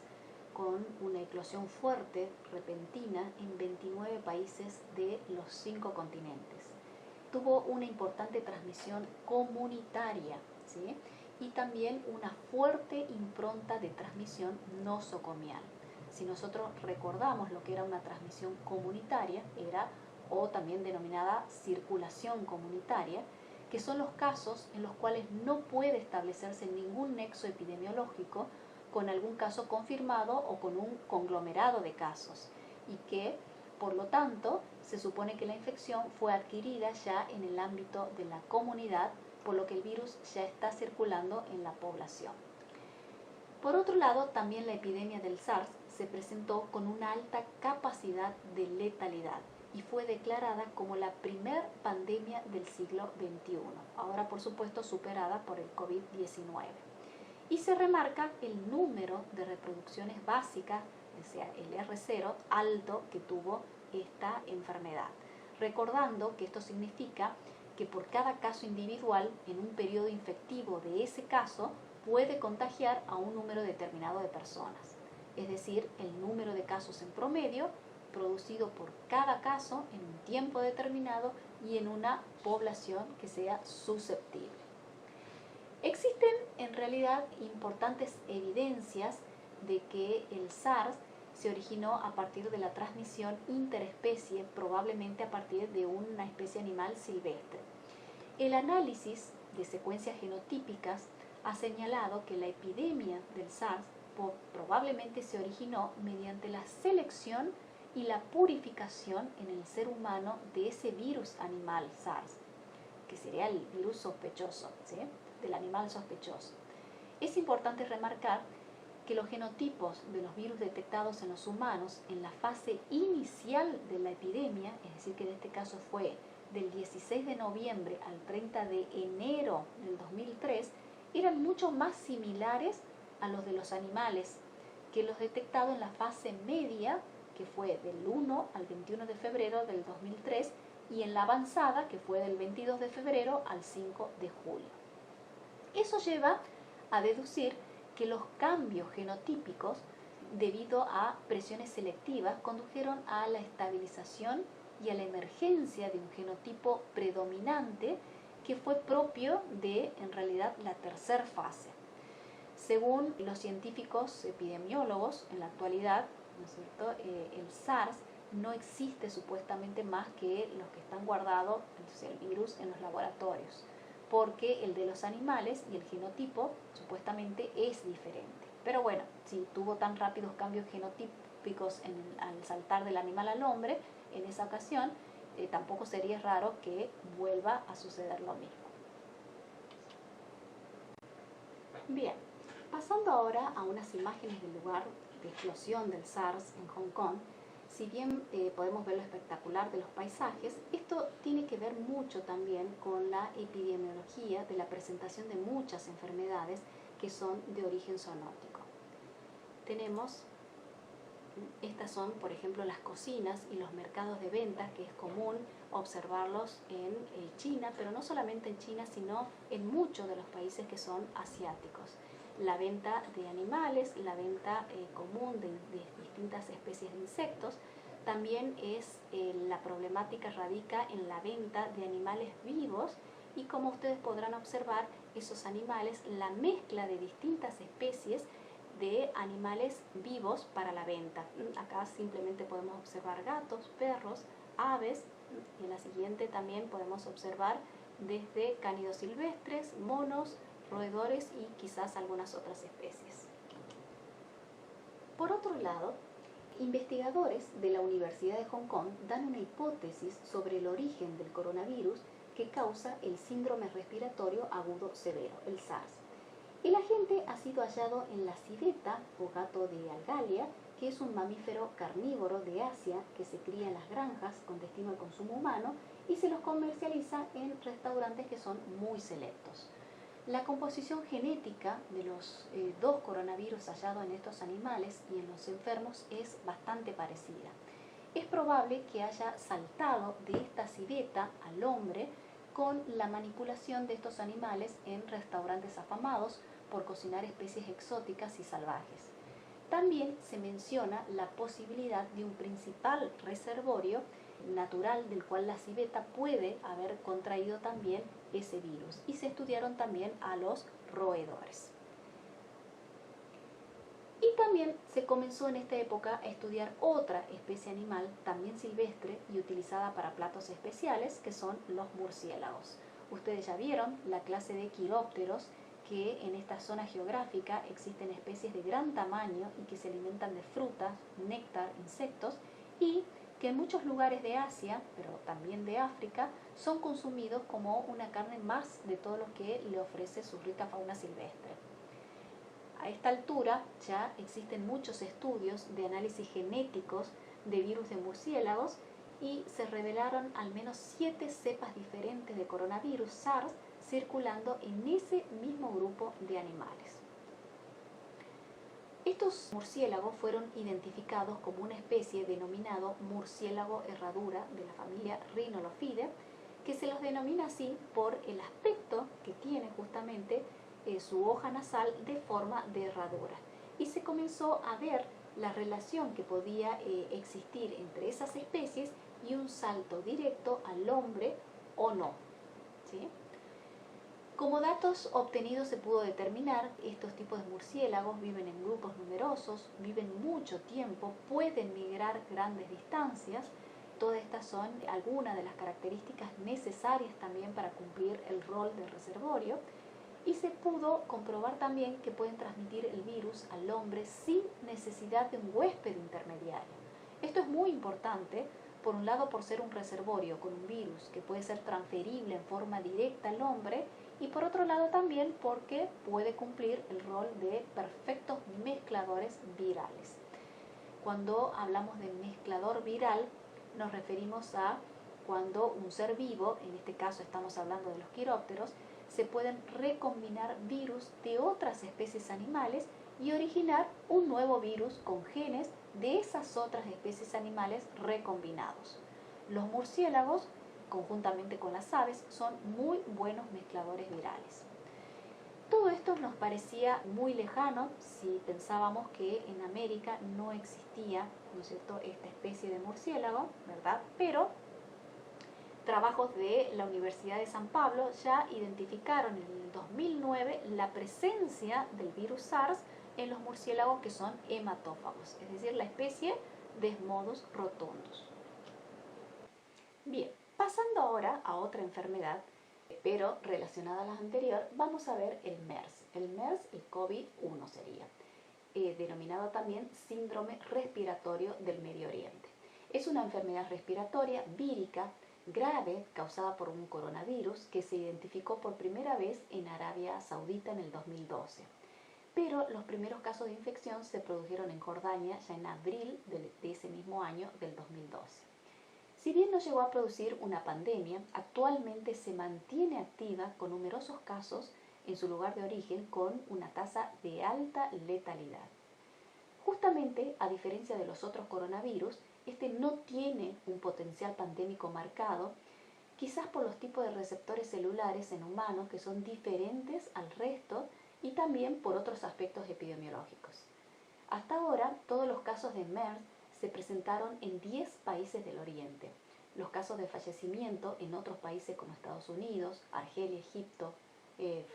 con una eclosión fuerte, repentina, en 29 países de los 5 continentes. Tuvo una importante transmisión comunitaria, ¿sí? Y también una fuerte impronta de transmisión nosocomial. Si nosotros recordamos lo que era una transmisión comunitaria, era o también denominada circulación comunitaria, que son los casos en los cuales no puede establecerse ningún nexo epidemiológico con algún caso confirmado o con un conglomerado de casos, y que, por lo tanto, se supone que la infección fue adquirida ya en el ámbito de la comunidad, por lo que el virus ya está circulando en la población. Por otro lado, también la epidemia del SARS se presentó con una alta capacidad de letalidad y fue declarada como la primer pandemia del siglo XXI, ahora por supuesto superada por el COVID-19. Y se remarca el número de reproducciones básicas, o sea, el R0 alto que tuvo esta enfermedad, recordando que esto significa que por cada caso individual en un periodo infectivo de ese caso puede contagiar a un número determinado de personas, es decir, el número de casos en promedio producido por cada caso en un tiempo determinado y en una población que sea susceptible. Existen en realidad importantes evidencias de que el SARS se originó a partir de la transmisión interespecie, probablemente a partir de una especie animal silvestre. El análisis de secuencias genotípicas ha señalado que la epidemia del SARS probablemente se originó mediante la selección y la purificación en el ser humano de ese virus animal SARS, que sería el virus sospechoso, ¿sí? Del animal sospechoso. Es importante remarcar que los genotipos de los virus detectados en los humanos en la fase inicial de la epidemia, es decir, que en este caso fue del 16 de noviembre al 30 de enero del 2003, eran mucho más similares a los de los animales que los detectados en la fase media, que fue del 1 al 21 de febrero del 2003, y en la avanzada, que fue del 22 de febrero al 5 de julio. Eso lleva a deducir que los cambios genotípicos, debido a presiones selectivas, condujeron a la estabilización y a la emergencia de un genotipo predominante que fue propio de, en realidad, la tercera fase. Según los científicos epidemiólogos, en la actualidad, ¿no es cierto?, el SARS no existe supuestamente más que los que están guardados, entonces el virus, en los laboratorios, porque el de los animales y el genotipo supuestamente es diferente. Pero bueno, si tuvo tan rápidos cambios genotípicos al saltar del animal al hombre, en esa ocasión, tampoco sería raro que vuelva a suceder lo mismo. Bien, pasando ahora a unas imágenes del lugar de explosión del SARS en Hong Kong, si bien podemos ver lo espectacular de los paisajes, esto tiene que ver mucho también con la epidemiología de la presentación de muchas enfermedades que son de origen zoonótico. Estas son, por ejemplo, las cocinas y los mercados de ventas, que es común observarlos en China, pero no solamente en China, sino en muchos de los países que son asiáticos. La venta de animales, la venta común de distintas especies de insectos. También la problemática radica en la venta de animales vivos y, como ustedes podrán observar, esos animales, la mezcla de distintas especies de animales vivos para la venta. Acá simplemente podemos observar gatos, perros, aves, y en la siguiente también podemos observar desde cánidos silvestres, monos, roedores y quizás algunas otras especies. Por otro lado, investigadores de la Universidad de Hong Kong dan una hipótesis sobre el origen del coronavirus que causa el síndrome respiratorio agudo severo, el SARS. El agente ha sido hallado en la civeta o gato de Algalia, que es un mamífero carnívoro de Asia que se cría en las granjas con destino al consumo humano y se los comercializa en restaurantes que son muy selectos. La composición genética de los dos coronavirus hallados en estos animales y en los enfermos es bastante parecida. Es probable que haya saltado de esta civeta al hombre con la manipulación de estos animales en restaurantes afamados por cocinar especies exóticas y salvajes. También se menciona la posibilidad de un principal reservorio natural del cual la civeta puede haber contraído también ese virus, y se estudiaron también a los roedores. Y también se comenzó en esta época a estudiar otra especie animal, también silvestre y utilizada para platos especiales, que son los murciélagos. Ustedes ya vieron la clase de quirópteros, que en esta zona geográfica existen especies de gran tamaño y que se alimentan de frutas, néctar, insectos, y que en muchos lugares de Asia, pero también de África, son consumidos como una carne más de todo lo que le ofrece su rica fauna silvestre. A esta altura ya existen muchos estudios de análisis genéticos de virus de murciélagos y se revelaron al menos 7 cepas diferentes de coronavirus SARS circulando en ese mismo grupo de animales. Estos murciélagos fueron identificados como una especie denominado murciélago herradura de la familia Rhinolophidae, que se los denomina así por el aspecto que tiene justamente su hoja nasal de forma de herradura. Y se comenzó a ver la relación que podía existir entre esas especies y un salto directo al hombre o no, ¿sí? Como datos obtenidos se pudo determinar estos tipos de murciélagos viven en grupos numerosos, viven mucho tiempo, pueden migrar grandes distancias. Todas estas son algunas de las características necesarias también para cumplir el rol de reservorio, y se pudo comprobar también que pueden transmitir el virus al hombre sin necesidad de un huésped intermediario. Esto es muy importante, por un lado por ser un reservorio con un virus que puede ser transferible en forma directa al hombre, y por otro lado también porque puede cumplir el rol de perfectos mezcladores virales. Cuando hablamos de mezclador viral, nos referimos a cuando un ser vivo, en este caso estamos hablando de los quirópteros, se pueden recombinar virus de otras especies animales y originar un nuevo virus con genes de esas otras especies animales recombinados. Los murciélagos, conjuntamente con las aves, son muy buenos mezcladores virales. Todo esto nos parecía muy lejano si pensábamos que en América no existía, ¿no es cierto?, esta especie de murciélago, ¿verdad? Pero trabajos de la Universidad de San Pablo ya identificaron en el 2009 la presencia del virus SARS en los murciélagos que son hematófagos, es decir, la especie Desmodus rotundus. Bien, pasando ahora a otra enfermedad, pero relacionada a la anterior, vamos a ver el MERS. El MERS, el COVID-1 sería, denominado también síndrome respiratorio del Medio Oriente. Es una enfermedad respiratoria vírica grave causada por un coronavirus que se identificó por primera vez en Arabia Saudita en el 2012. Pero los primeros casos de infección se produjeron en Jordania ya en abril de ese mismo año, del 2012. Si bien no llegó a producir una pandemia, actualmente se mantiene activa con numerosos casos en su lugar de origen con una tasa de alta letalidad. Justamente, a diferencia de los otros coronavirus, este no tiene un potencial pandémico marcado, quizás por los tipos de receptores celulares en humanos que son diferentes al resto y también por otros aspectos epidemiológicos. Hasta ahora, todos los casos de MERS se presentaron en 10 países del Oriente. Los casos de fallecimiento en otros países como Estados Unidos, Argelia, Egipto,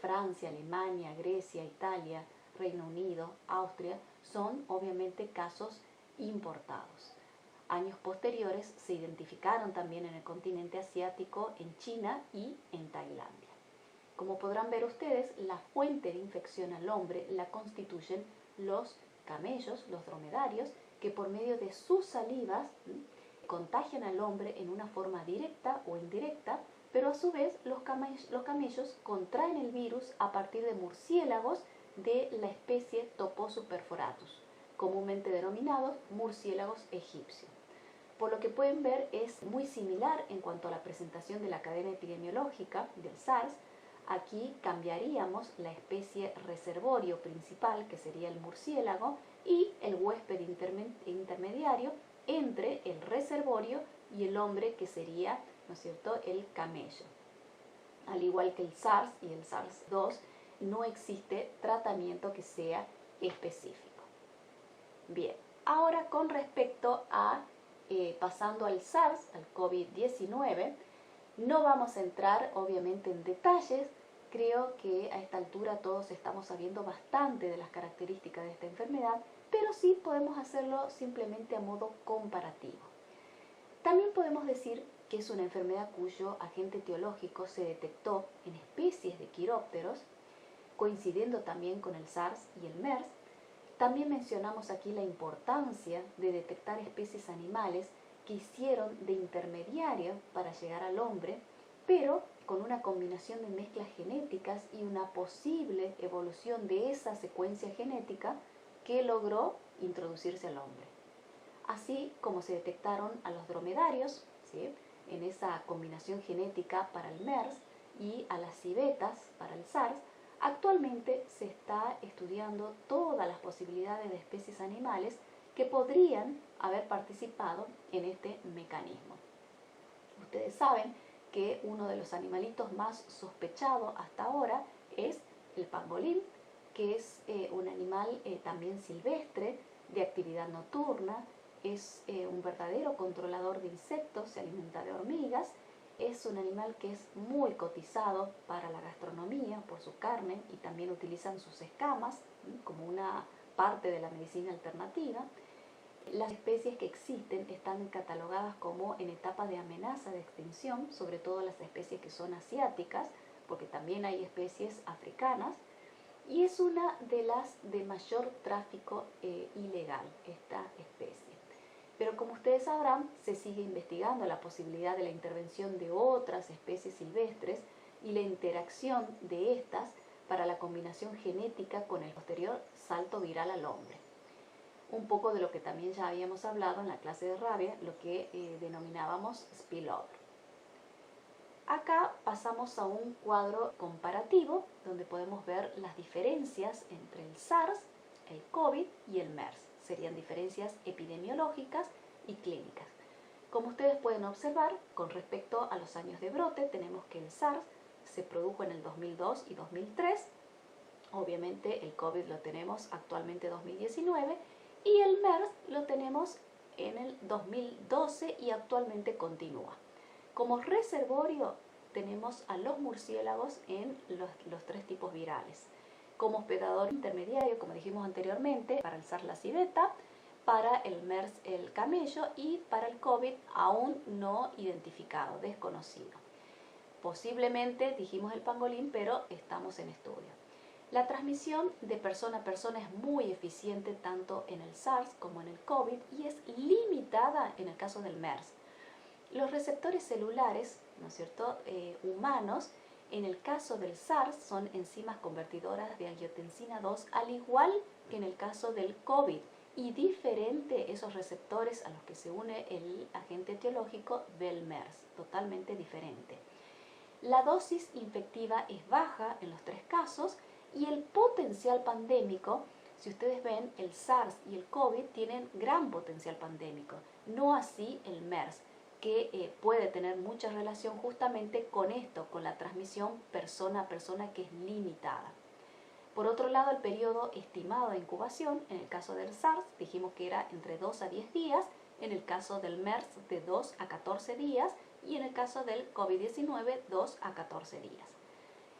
Francia, Alemania, Grecia, Italia, Reino Unido, Austria, son obviamente casos importados. Años posteriores se identificaron también en el continente asiático, en China y en Tailandia. Como podrán ver ustedes, la fuente de infección al hombre la constituyen los camellos, los dromedarios, que por medio de sus salivas contagian al hombre en una forma directa o indirecta, pero a su vez los camellos contraen el virus a partir de murciélagos de la especie Toposus perforatus, comúnmente denominados murciélagos egipcios. Por lo que pueden ver, es muy similar en cuanto a la presentación de la cadena epidemiológica del SARS. Aquí cambiaríamos la especie reservorio principal, que sería el murciélago, y el huésped intermediario entre el reservorio y el hombre, que sería, ¿no es cierto?, el camello. Al igual que el SARS y el SARS-2, no existe tratamiento que sea específico. Bien, ahora con respecto a, pasando al SARS, al COVID-19, no vamos a entrar obviamente en detalles. Creo que a esta altura todos estamos sabiendo bastante de las características de esta enfermedad, pero sí podemos hacerlo simplemente a modo comparativo. También podemos decir que es una enfermedad cuyo agente etiológico se detectó en especies de quirópteros, coincidiendo también con el SARS y el MERS. También mencionamos aquí la importancia de detectar especies animales que hicieron de intermediario para llegar al hombre, pero con una combinación de mezclas genéticas y una posible evolución de esa secuencia genética que logró introducirse al hombre. Así como se detectaron a los dromedarios, ¿sí?, en esa combinación genética para el MERS, y a las civetas para el SARS, actualmente se está estudiando todas las posibilidades de especies animales que podrían haber participado en este mecanismo. Ustedes saben que uno de los animalitos más sospechados hasta ahora es el pangolín, que es un animal también silvestre, de actividad nocturna, es un verdadero controlador de insectos, se alimenta de hormigas, es un animal que es muy cotizado para la gastronomía por su carne y también utilizan sus escamas como una parte de la medicina alternativa. Las especies que existen están catalogadas como en etapa de amenaza de extinción, sobre todo las especies que son asiáticas, porque también hay especies africanas, y es una de las de mayor tráfico ilegal, esta especie. Pero como ustedes sabrán, se sigue investigando la posibilidad de la intervención de otras especies silvestres y la interacción de estas para la combinación genética con el posterior salto viral al hombre. Un poco de lo que también ya habíamos hablado en la clase de rabia, lo que denominábamos spillover. Acá pasamos a un cuadro comparativo donde podemos ver las diferencias entre el SARS, el COVID y el MERS. Serían diferencias epidemiológicas y clínicas. Como ustedes pueden observar, con respecto a los años de brote, tenemos que el SARS se produjo en el 2002 y 2003, Obviamente el COVID lo tenemos actualmente 2019 y el MERS lo tenemos en el 2012 y actualmente continúa. Como reservorio tenemos a los murciélagos en los tres tipos virales. Como hospedador intermediario, como dijimos anteriormente, para el SARS la civeta, para el MERS el camello y para el COVID aún no identificado, desconocido. Posiblemente dijimos el pangolín, pero estamos en estudio. La transmisión de persona a persona es muy eficiente tanto en el SARS como en el COVID y es limitada en el caso del MERS. Los receptores celulares, ¿no es cierto?, humanos, en el caso del SARS son enzimas convertidoras de angiotensina 2, al igual que en el caso del COVID, y diferente esos receptores a los que se une el agente etiológico del MERS, totalmente diferente. La dosis infectiva es baja en los tres casos y el potencial pandémico, si ustedes ven, el SARS y el COVID tienen gran potencial pandémico, no así el MERS, que puede tener mucha relación justamente con esto, con la transmisión persona a persona que es limitada. Por otro lado, el periodo estimado de incubación, en el caso del SARS, dijimos que era entre 2 a 10 días, en el caso del MERS de 2 a 14 días y en el caso del COVID-19 2 a 14 días.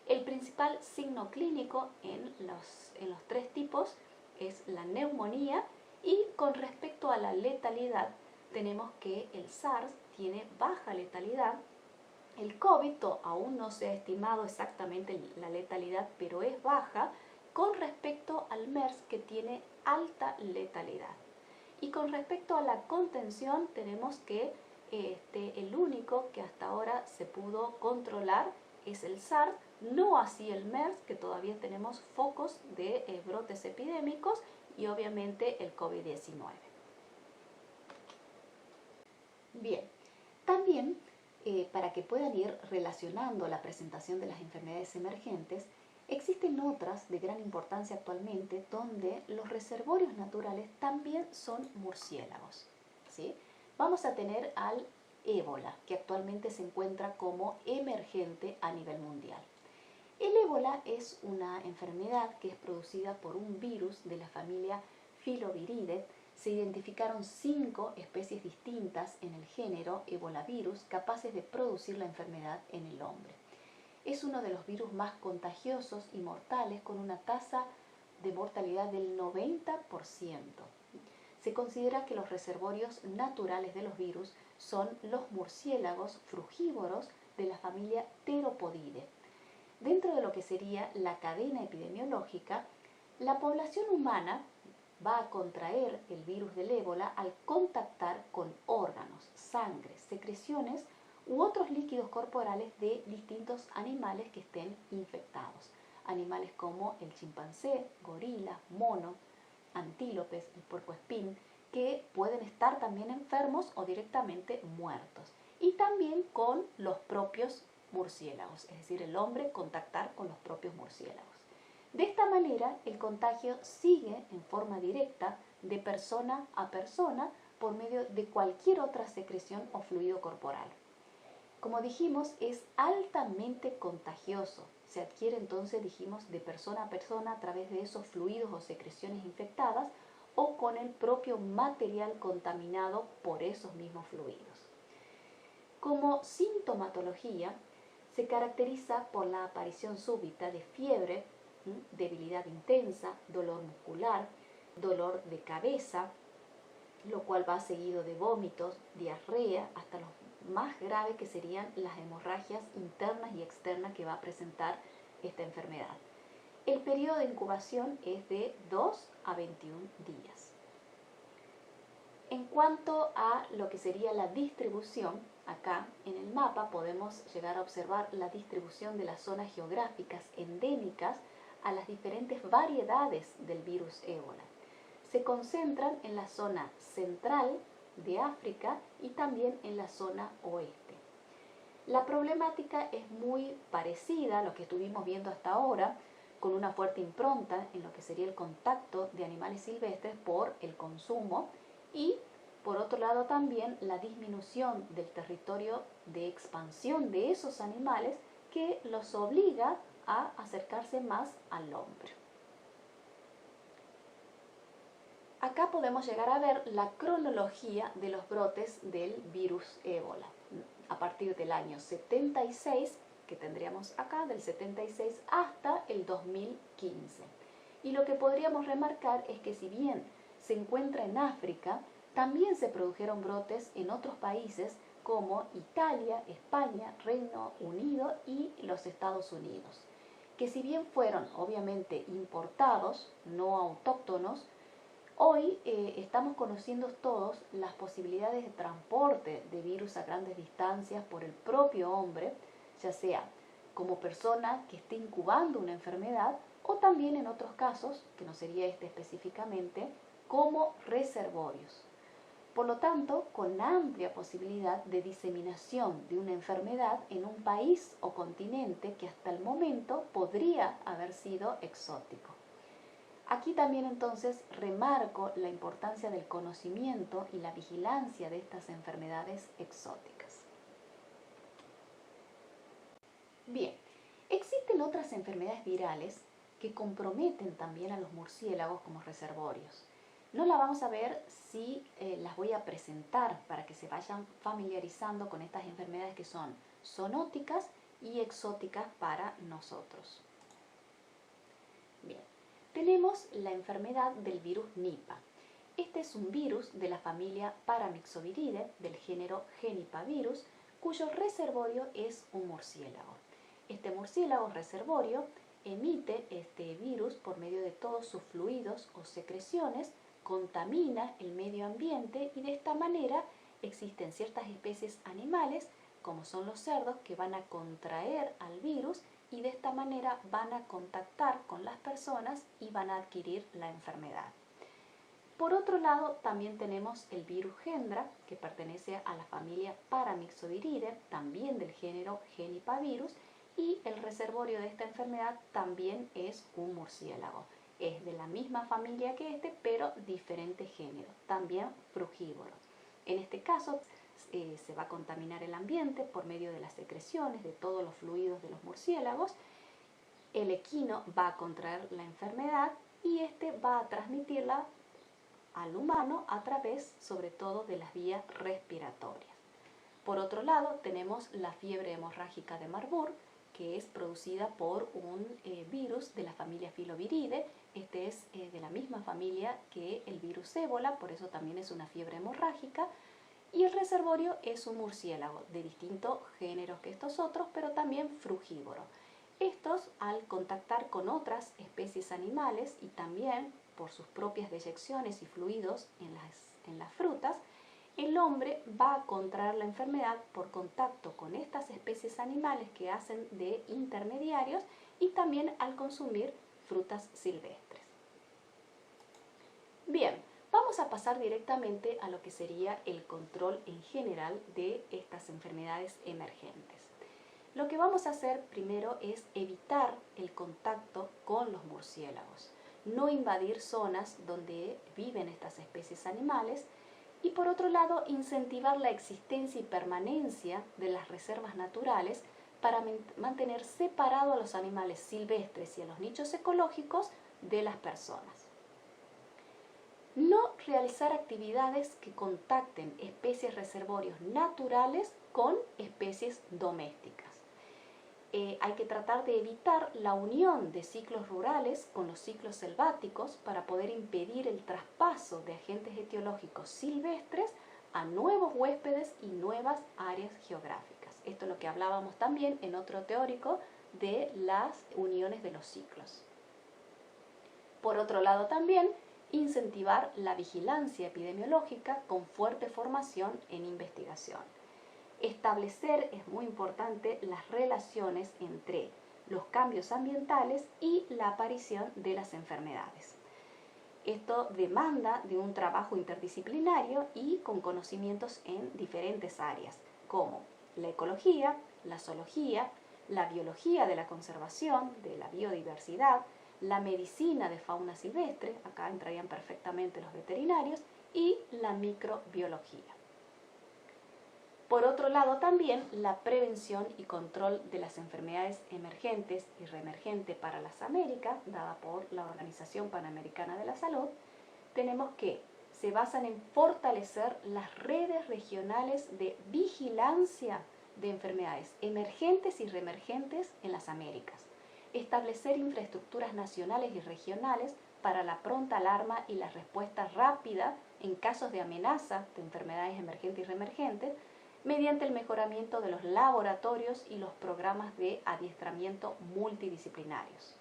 El principal signo clínico en los tres tipos es la neumonía y con respecto a la letalidad tenemos que el SARS tiene baja letalidad, el COVID aún no se ha estimado exactamente la letalidad, pero es baja con respecto al MERS que tiene alta letalidad. Y con respecto a la contención tenemos que el único que hasta ahora se pudo controlar es el SARS, no así el MERS, que todavía tenemos focos de brotes epidémicos y obviamente el COVID-19. Bien, también para que puedan ir relacionando la presentación de las enfermedades emergentes, existen otras de gran importancia actualmente donde los reservorios naturales también son murciélagos, ¿sí? Vamos a tener al ébola, que actualmente se encuentra como emergente a nivel mundial. El ébola es una enfermedad que es producida por un virus de la familia Filoviridae. Se identificaron 5 especies distintas en el género ebolavirus capaces de producir la enfermedad en el hombre. Es uno de los virus más contagiosos y mortales con una tasa de mortalidad del 90%. Se considera que los reservorios naturales de los virus son los murciélagos frugívoros de la familia Theropodidae. Dentro de lo que sería la cadena epidemiológica, la población humana va a contraer el virus del ébola al contactar con órganos, sangre, secreciones u otros líquidos corporales de distintos animales que estén infectados. Animales como el chimpancé, gorila, mono, antílopes, el puercoespín, que pueden estar también enfermos o directamente muertos. Y también con los propios murciélagos, es decir, el hombre contactar con los propios murciélagos. De esta manera, el contagio sigue en forma directa de persona a persona por medio de cualquier otra secreción o fluido corporal. Como dijimos, es altamente contagioso. Se adquiere entonces, dijimos, de persona a persona a través de esos fluidos o secreciones infectadas o con el propio material contaminado por esos mismos fluidos. Como sintomatología, se caracteriza por la aparición súbita de fiebre, debilidad intensa, dolor muscular, dolor de cabeza, lo cual va seguido de vómitos, diarrea, hasta los más graves que serían las hemorragias internas y externas que va a presentar esta enfermedad. El periodo de incubación es de 2 a 21 días. En cuanto a lo que sería la distribución, acá en el mapa podemos llegar a observar la distribución de las zonas geográficas endémicas a las diferentes variedades del virus ébola. Se concentran en la zona central de África y también en la zona oeste. La problemática es muy parecida a lo que estuvimos viendo hasta ahora, con una fuerte impronta en lo que sería el contacto de animales silvestres por el consumo y, por otro lado, también la disminución del territorio de expansión de esos animales que los obliga a acercarse más al hombre. Acá podemos llegar a ver la cronología de los brotes del virus ébola. A partir del año 76, que tendríamos acá, del 76 hasta el 2015. Y lo que podríamos remarcar es que si bien se encuentra en África, también se produjeron brotes en otros países como Italia, España, Reino Unido y los Estados Unidos, que si bien fueron obviamente importados, no autóctonos, hoy estamos conociendo todos las posibilidades de transporte de virus a grandes distancias por el propio hombre, ya sea como persona que esté incubando una enfermedad o también en otros casos, que no sería este específicamente, como reservorios. Por lo tanto, con amplia posibilidad de diseminación de una enfermedad en un país o continente que hasta el momento podría haber sido exótico. Aquí también entonces remarco la importancia del conocimiento y la vigilancia de estas enfermedades exóticas. Bien, existen otras enfermedades virales que comprometen también a los murciélagos como reservorios. No las vamos a ver si las voy a presentar para que se vayan familiarizando con estas enfermedades que son zoonóticas y exóticas para nosotros. Bien, tenemos la enfermedad del virus Nipah. Este es un virus de la familia Paramyxoviridae del género Genipavirus, cuyo reservorio es un murciélago. Este murciélago reservorio emite este virus por medio de todos sus fluidos o secreciones, contamina el medio ambiente y de esta manera existen ciertas especies animales, como son los cerdos, que van a contraer al virus y de esta manera van a contactar con las personas y van a adquirir la enfermedad. Por otro lado, también tenemos el virus Hendra, que pertenece a la familia Paramyxoviridae, también del género Genipavirus, y el reservorio de esta enfermedad también es un murciélago. Es de la misma familia que este, pero diferente género, también frugívoro. En este caso, se va a contaminar el ambiente por medio de las secreciones de todos los fluidos de los murciélagos. El equino va a contraer la enfermedad y este va a transmitirla al humano a través, sobre todo, de las vías respiratorias. Por otro lado, tenemos la fiebre hemorrágica de Marburg, que es producida por un virus de la familia Filoviridae. Este es de la misma familia que el virus ébola, por eso también es una fiebre hemorrágica. Y el reservorio es un murciélago de distintos géneros que estos otros, pero también frugívoro. Estos, al contactar con otras especies animales y también por sus propias deyecciones y fluidos en las frutas, el hombre va a contraer la enfermedad por contacto con estas especies animales que hacen de intermediarios y también al consumir frutas silvestres. Bien, vamos a pasar directamente a lo que sería el control en general de estas enfermedades emergentes. Lo que vamos a hacer primero es evitar el contacto con los murciélagos, no invadir zonas donde viven estas especies animales y por otro lado incentivar la existencia y permanencia de las reservas naturales para mantener separado a los animales silvestres y a los nichos ecológicos de las personas. No realizar actividades que contacten especies reservorios naturales con especies domésticas. Hay que tratar de evitar la unión de ciclos rurales con los ciclos selváticos para poder impedir el traspaso de agentes etiológicos silvestres a nuevos huéspedes y nuevas áreas geográficas. Esto es lo que hablábamos también en otro teórico de las uniones de los ciclos. Por otro lado también, incentivar la vigilancia epidemiológica con fuerte formación en investigación. Establecer, es muy importante, las relaciones entre los cambios ambientales y la aparición de las enfermedades. Esto demanda de un trabajo interdisciplinario y con conocimientos en diferentes áreas, como la ecología, la zoología, la biología de la conservación, de la biodiversidad, la medicina de fauna silvestre, acá entrarían perfectamente los veterinarios, y la microbiología. Por otro lado, también la prevención y control de las enfermedades emergentes y reemergentes para las Américas, dada por la Organización Panamericana de la Salud, tenemos que se basan en fortalecer las redes regionales de vigilancia de enfermedades emergentes y reemergentes en las Américas, establecer infraestructuras nacionales y regionales para la pronta alarma y la respuesta rápida en casos de amenaza de enfermedades emergentes y reemergentes, mediante el mejoramiento de los laboratorios y los programas de adiestramiento multidisciplinarios.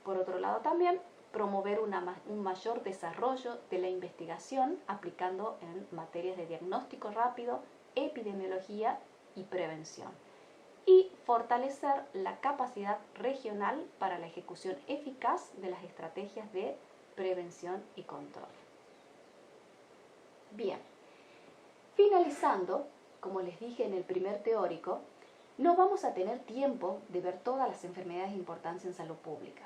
Por otro lado también, promover un mayor desarrollo de la investigación aplicando en materias de diagnóstico rápido, epidemiología y prevención. Y fortalecer la capacidad regional para la ejecución eficaz de las estrategias de prevención y control. Bien, finalizando, como les dije en el primer teórico, no vamos a tener tiempo de ver todas las enfermedades de importancia en salud pública,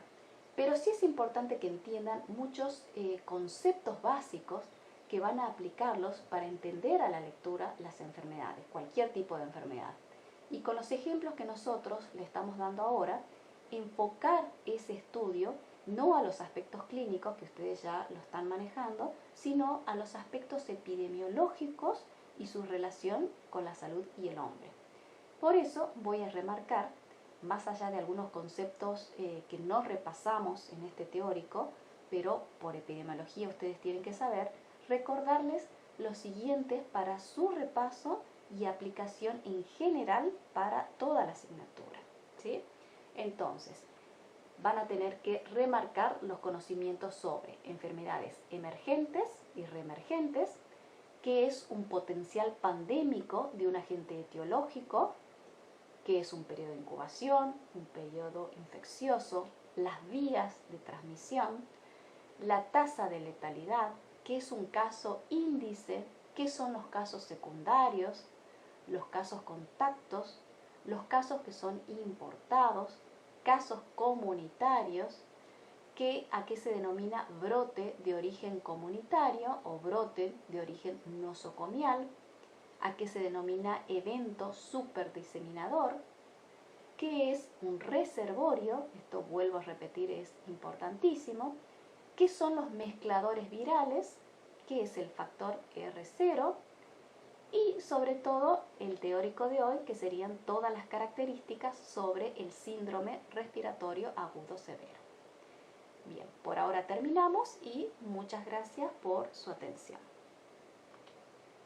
pero sí es importante que entiendan muchos conceptos básicos que van a aplicarlos para entender a la lectura las enfermedades, cualquier tipo de enfermedad. Y con los ejemplos que nosotros le estamos dando ahora, enfocar ese estudio no a los aspectos clínicos que ustedes ya lo están manejando, sino a los aspectos epidemiológicos y su relación con la salud y el hombre. Por eso voy a remarcar, más allá de algunos conceptos que no repasamos en este teórico, pero por epidemiología ustedes tienen que saber, recordarles los siguientes para su repaso y aplicación en general para toda la asignatura, ¿sí? Entonces, van a tener que remarcar los conocimientos sobre enfermedades emergentes y reemergentes, qué es un potencial pandémico de un agente etiológico, qué es un periodo de incubación, un periodo infeccioso, las vías de transmisión, la tasa de letalidad, qué es un caso índice, qué son los casos secundarios, los casos contactos, los casos que son importados, casos comunitarios, a qué se denomina brote de origen comunitario o brote de origen nosocomial, a qué se denomina evento superdiseminador, qué es un reservorio, esto vuelvo a repetir, es importantísimo, qué son los mezcladores virales, qué es el factor R0 y sobre todo el teórico de hoy, que serían todas las características sobre el síndrome respiratorio agudo severo. Bien, por ahora terminamos y muchas gracias por su atención.